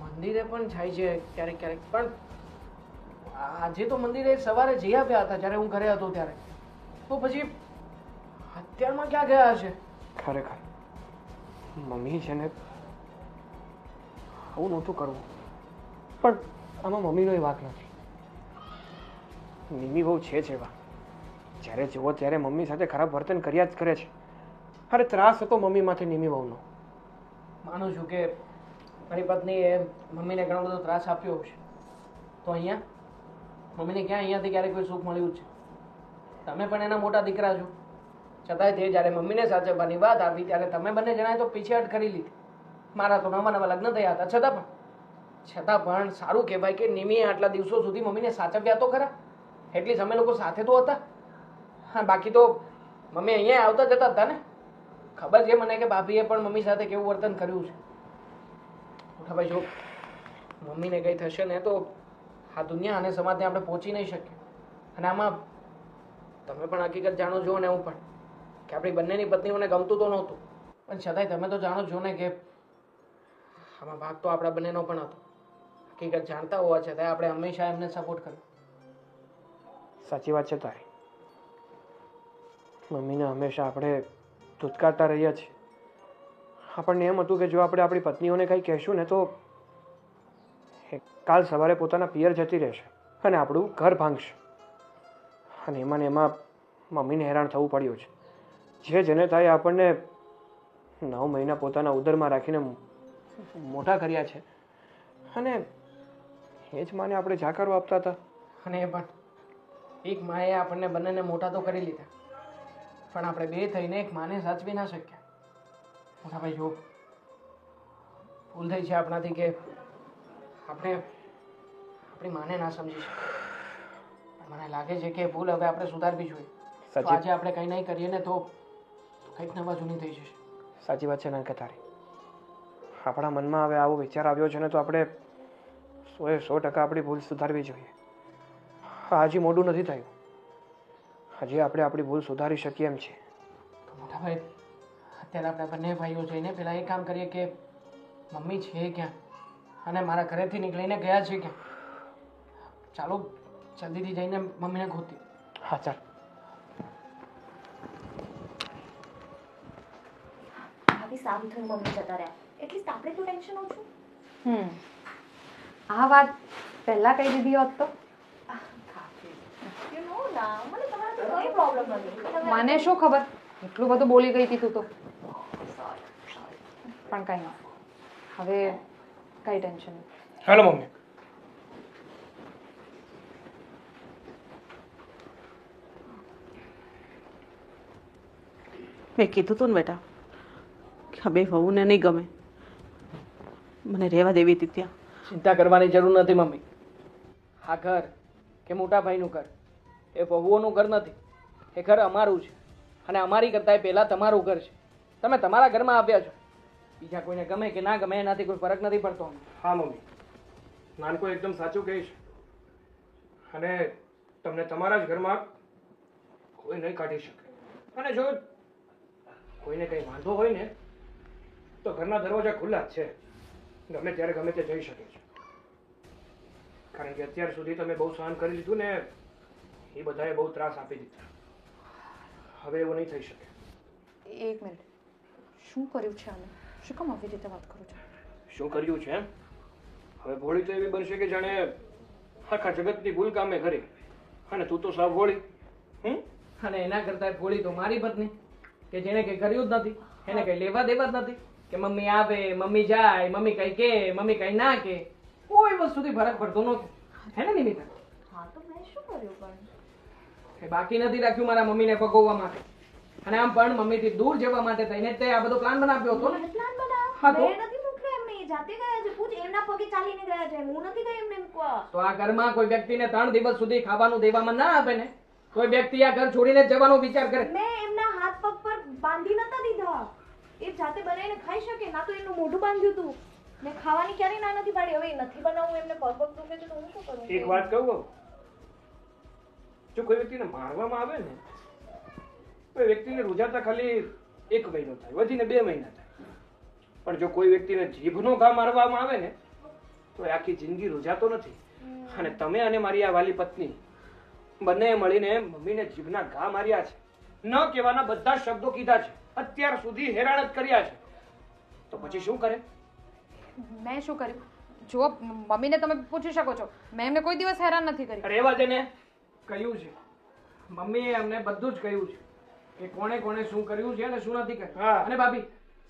Speaker 1: મંદિરે પણ જાય છે ક્યારેક ક્યારેક, પણ આજે તો મંદિરે સવારે જઈ આવ્યા હતા જ્યારે હું ઘરે હતો ત્યારે. તો પછી અત્યારમાં ક્યાં ગયા હશે?
Speaker 5: ખરેખર મમ્મી છે ને, આવું નહોતું કરવું, પણ આમાં મમ્મીનો એ વાંક નથી. નિમી બહુ છે જ એવા, જ્યારે જુઓ ત્યારે મમ્મી સાથે ખરાબ વર્તન કર્યા જ કરે છે. અરે ત્રાસ હતો મમ્મી માથે નિમી બહુનો.
Speaker 1: માનું છું કે મારી પત્નીએ મમ્મીને ઘણો બધો ત્રાસ આપ્યો હશે, તો અહીંયા મમ્મીને ક્યાં અહીંયાથી ક્યારેક કોઈ સુખ મળ્યું છે? તમે પણ એના મોટા દીકરા છો, છતાંય તે જ્યારે મમ્મીને સાચવવાની વાત આવી ત્યારે તમે બંને જણાએ તો પીછેહટ કરી લીધી. મારા તો નવા નવા લગ્ન થયા હતા, છતાં પણ સારું કહેવાય કે નિમીએ આટલા દિવસો સુધી મમ્મીને સાચવ્યા તો ખરા. એટલીસ્ટ અમે લોકો સાથે તો હતા. હા, બાકી તો મમ્મી અહીંયા આવતા જતા હતા ને. ખબર છે મને કે ભાભીએ પણ મમ્મી સાથે કેવું વર્તન કર્યું છે. મોટાભાઈ, જો મમ્મીને કંઈ થશે ને તો આ દુનિયા અને સમાજને આપણે પહોંચી નહીં શકીએ. અને આમાં તમે પણ હકીકત જાણો છો ને હું પણ, કે આપણી બંનેની પત્નીઓને ગમતું તો નહોતું, પણ છતાંય તમે તો જાણો છો ને કે આમાં ભાગ તો આપણા બંનેનો પણ હતો. હકીકત જાણતા હોવા છતાંય આપણે હંમેશા એમને સપોર્ટ કર્યો.
Speaker 5: સાચી વાત છે તારી. મમ્મીને હંમેશા આપણે ધુતકારતા રહ્યા છીએ, આપણને એમ હતું કે જો આપણે આપણી પત્નીઓને કંઈ કહેશું ને તો એ કાલ સવારે પોતાના પિયર જતી રહેશે અને આપણું ઘર ભાંગશે. અને એમાં ને એમાં મમ્મીને હેરાન થવું પડ્યું છે. જેને થાય આપણને 9 મહિના પોતાના ઉદરમાં રાખીને મોટા કર્યા છે અને એ જ માને આપણે જાકારો આપતા હતા.
Speaker 1: અને એ પણ એક માએ આપણને બંનેને મોટા તો કરી લીધા, પણ આપણે બે થઈને એક માને સાચવી ના શક્યા. મોટા ભાઈ જો ભૂલ થઈ છે આપણાથી કે આપણે આપણી માને ના સમજી શકીએ, પણ મને લાગે છે કે ભૂલ હવે આપણે સુધારવી જોઈએ. તો આજે આપણે કંઈ નહીં કરીએ ને તો કંઈક નવા જૂની થઈ જશે.
Speaker 5: સાચી વાત છે નાનકા તારી. આપણા મનમાં હવે આવો વિચાર આવ્યો છે ને તો આપણે 100% આપણી ભૂલ સુધારવી જોઈએ. હજી મોડું નથી થયું, હજી આપણે આપણી ભૂલ સુધારી શકીએ એમ છે.
Speaker 1: તો મોટા ભાઈ અત્યારે આપણે બંને ભાઈઓ જઈને પહેલાં એ કામ કરીએ કે મમ્મી છે ક્યાં અને મારા ઘરેથી નીકળીને ગયા છે ક્યાં. ચાલો જલ્દીથી જઈને મમ્મીને ગોતી.
Speaker 5: હા ચાલ.
Speaker 4: ભાભી સારું થયું મમ્મી જતા રહ્યા, એટલીસ્ટ આપણે તો ટેન્શન ઓછું.
Speaker 2: આ વાત પહેલાં કહી દીધી હોત તો
Speaker 4: યુ નો ના, મને તમારાથી કોઈ પ્રોબ્લેમ નથી.
Speaker 2: મને શું ખબર એટલું બધું બોલી ગઈ હતી તું તો. પણ કંઈ નહીં, હવે કંઈ ટેન્શન નહીં.
Speaker 5: હાલો મમ્મી.
Speaker 3: મેં કીધું તું ને બેટા કે આ બે વહુને નહીં ગમે, મને રહેવા દેવી હતી ત્યાં.
Speaker 1: ચિંતા કરવાની જરૂર નથી મમ્મી. આ ઘર કે મોટા ભાઈનું ઘર એ વહુઓનું ઘર નથી, એ ઘર અમારું છે અને અમારી કરતાં પહેલાં તમારું ઘર છે. તમે તમારા ઘરમાં આવ્યા છો, બીજા કોઈને ગમે કે ના ગમે એનાથી કોઈ ફરક નથી પડતો.
Speaker 5: હા મમ્મી, નાનકો એકદમ સાચું કહે છે અને તમને તમારા જ ઘરમાં કોઈ નહીં કાઢી શકે. અને જો કોઈને કંઈ વાંધો હોય ને તો ઘરના દરવાજા ખુલ્લા જ છે, ગમે ત્યારે ગમે તે જઈ શકે છે. કારણ કે અત્યાર સુધી તમે બહુ સહન કરી લીધું ને એ બધાએ બહુ ત્રાસ આપી દીધા. હવે એવું નહીં થઈ શકે.
Speaker 2: એક મિનિટ, શું કર્યું છે આને? શું કામ આવી રીતે વાત કરું છું?
Speaker 5: શું કર્યું છે એમ? હવે ભોળી તો એવી બનશે કે જાણે આખા જગતની ભૂલ કામે કરી અને તું તો સાવ ભોળી.
Speaker 1: અને એના કરતાં ભોળી તો મારી પત્ની કે જેણે કંઈ કર્યું જ નથી, એને કંઈ લેવા દેવા જ નથી કે મમ્મી આવે મમ્મી જાય, મમ્મી કંઈ કે મમ્મી કંઈ ના કે, કોઈ વસ્તુથી ફરક પડતો નહોતો. હે ને નિમિત્તા?
Speaker 4: હા તો મેં શું કર્યું પણ?
Speaker 1: એ બાકી નથી રાખ્યું મારા મમ્મીને ભગવવા માટે, અને આમ પણ મમ્મીથી દૂર જવા માટે થઈને તે આ બધો પ્લાન બનાવ્યો હતો ને.
Speaker 4: પ્લાન
Speaker 1: હા
Speaker 4: બનાવ
Speaker 1: તો?
Speaker 4: મેં નથી મોકલ્યા એમને, એ જાતે ગયા છે. પૂછ, એમના પગે ચાલીને ગયા છે, હું નથી ગઈ એમને મૂકવા.
Speaker 1: તો આ ઘરમાં કોઈ વ્યક્તિને 3 દિવસ સુધી ખાવાનું દેવામાં ના આપે ને, કોઈ વ્યક્તિ આ ઘર છોડીને જ જવાનો વિચાર કરે.
Speaker 4: મેં એમના હાથ પગ પર બાંધી નતા દીધા, એ જાતે બનાવીને ખાઈ શકે. ના તો એનું મોઢું બાંધ્યું હતું. મેં ખાવાની ક્યારેય ના નથી પાડી. હવે એ નથી બનાવવું, એમને પગ પગ દુખે છે તો હું શું કરું?
Speaker 5: એક વાત કહું, જો કોઈ વ્યક્તિને મારવામાં આવે ને, કોઈ વ્યક્તિને રૂજાતા ખાલી 1 મહિનો થાય, વધીને 2 મહિના થાય. પણ જો કોઈ વ્યક્તિને જીભનો ઘા મારવામાં આવે ને તો એ આખી જિંદગી રૂજાતો નથી. અને તમે અને મારી આ વાલી પત્ની બંને મળીને મમ્મીને જીભના ઘા માર્યા છે, ન કહેવાના બધા શબ્દો કીધા છે, અત્યાર સુધી હેરાન જ કર્યા છે. તો પછી શું કરે?
Speaker 2: મેં શું કર્યું? જો મમ્મીને તમે પૂછી શકો છો, મેં એમને કોઈ દિવસ હેરાન નથી કરી.
Speaker 5: રહેવા દે ને.
Speaker 1: કહ્યું છે મમ્મીએ અમને બધું જ કહ્યું છે કે કોણે કોણે શું કર્યું છે અને શું નથી કર્યું.
Speaker 5: હા.
Speaker 1: અને ભાભી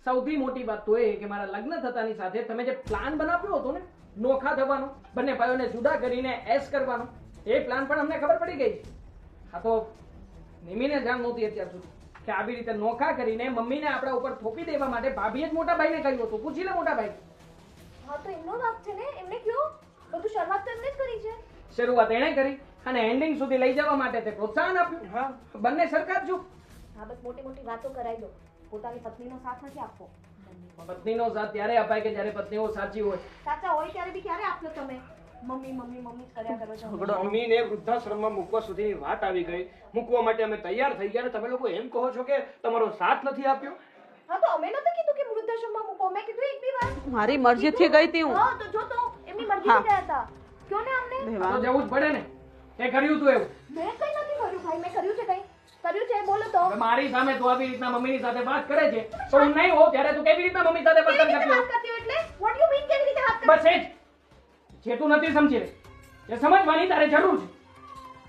Speaker 1: સૌથી મોટી વાત તો એ કે મારા લગ્ન થતાની સાથે તમે જે પ્લાન બનાવ્યો હતો ને નોખા થવાનો, બંને ભાઈઓને જુદા કરીને એસ કરવાનો, એ પ્લાન પણ અમને ખબર પડી ગઈ છે. હા તો નિમીને જાણ નહોતી અત્યાર સુધી કે આવી રીતે નોખા કરીને મમ્મીને આપણા ઉપર થોપી દેવા માટે ભાભીએ જ મોટા ભાઈને કહ્યું હતું. પૂછી લે મોટા ભાઈ.
Speaker 4: હા તો એમનો વાંક છે ને, એમને કયો બધું શરૂઆત તો એમને જ કરી છે.
Speaker 1: શરૂઆત એણે કરી અને એન્ડિંગ સુધી લઈ જવા માટે તે પ્રોત્સાહન આપ્યું.
Speaker 5: હા,
Speaker 1: બંને સરખા જ છું.
Speaker 4: હા બસ મોટી મોટી વાતો કરાવી દો, પોતાની પત્નીનો સાથ નથી આપવો.
Speaker 1: પત્નીનો સાથ ત્યારે અપાય કે જ્યારે પત્નીઓ સાચી હોય.
Speaker 4: સાચા હોય ત્યારે બી ક્યારે આપ્યો તમે? મમ્મી મમ્મી મમ્મી જ કર્યા કરો છો.
Speaker 5: મમ્મીને વૃદ્ધાશ્રમમાં મૂકવા સુધીની વાત આવી ગઈ, મૂકવા માટે અમે તૈયાર થઈ ગયા, અને તમે લોકો એમ કહો છો કે તમારો સાથ નથી આપ્યો.
Speaker 4: હા તો અમે નતું કીધું કે વૃદ્ધાશ્રમમાં મૂકો, મેં કીધું એક બી વાર.
Speaker 3: મારી મરજીથી ગઈ હતી હું.
Speaker 4: હા તો જો તો એમની મરજીથી ગયા હતા. કયો ને અમને?
Speaker 1: તો જવું જ પડે ને, એ કર્યું તું એવું.
Speaker 4: મેં કઈ નથી કર્યું ભાઈ, મેં કર્યું છે કઈ? કર્યું છે બોલો તો.
Speaker 1: હવે મારી સામે તું આવી રીતના મમ્મીની સાથે વાત કરે છે તો હું નહીં હોઉં ત્યારે તું કેવી રીતના મમ્મી સાથે વર્તન
Speaker 4: કેવી રીતે
Speaker 1: કરતી
Speaker 4: વાત કરતી હોય એટલે વોટ યુ મીન કેવી રીતે વાત કરતી?
Speaker 1: બસ એ જ જે તું નથી સમજી રહી એ સમજવાની તારે જરૂર છે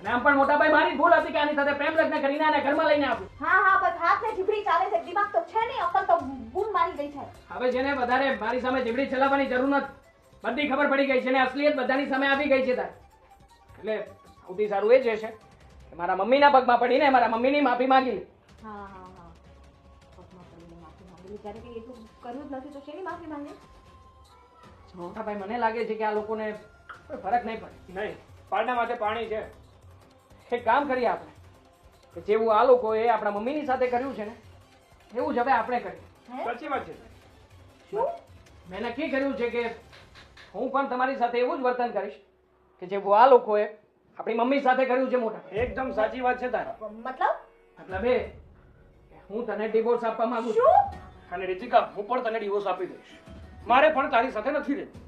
Speaker 1: અને આમ પણ મોટા ભાઈ મારી ભૂલ હતી કે આની સાથે પ્રેમ લગ્ન કરીને આને ઘરમાં લઈને આપ્યું.
Speaker 4: હા બસ હાથ ને જીભડી ચાલે છે, દિમાગ તો છે નહીં, અકલ તો બૂન મારી ગઈ છે.
Speaker 1: હવે જેને વધારે મારી સામે જીબડી ચલાવવાની જરૂર નથી, બધી ખબર પડી ગઈ છે ને અસલિયત બધાની સામે આવી ગઈ છે તારે. એટલે સૌથી સારું એ જ છે કે મારા મમ્મીના પગમાં પડીને મારા મમ્મીની માફી માંગી લે.
Speaker 4: હા પગમાં પડીને માફી માંગી લે. જ્યારે કંઈ એટલું કર્યું જ નથી તો શેની માફી માંગે?
Speaker 1: મોટા ભાઈ મને લાગે છે કે આ લોકોને કોઈ ફરક નહીં પડે.
Speaker 5: નહીં, પારણા માટે પાણી છે.
Speaker 1: એક કામ કરીએ આપણે કે જેવું આ લોકોએ આપણા મમ્મીની સાથે કર્યું છે ને એવું જ હવે આપણે કરીએ.
Speaker 5: સાચી વાત છે.
Speaker 4: શું?
Speaker 1: મેં નક્કી કર્યું છે કે હું પણ તમારી સાથે એવું જ વર્તન કરીશ કે જેવું આ લોકોએ આપણી મમ્મી સાથે કર્યું છે. મોટા
Speaker 5: એકદમ સાચી વાત છે તારા.
Speaker 4: મતલબ
Speaker 1: મતલબ એ કે હું તને ડિવોર્સ આપવા માંગુ છું.
Speaker 4: શું?
Speaker 5: અને રીતિકા, હું પણ તને ડિવોર્સ આપી દઈશ. મારે પણ તારી સાથે નથી રહેવું.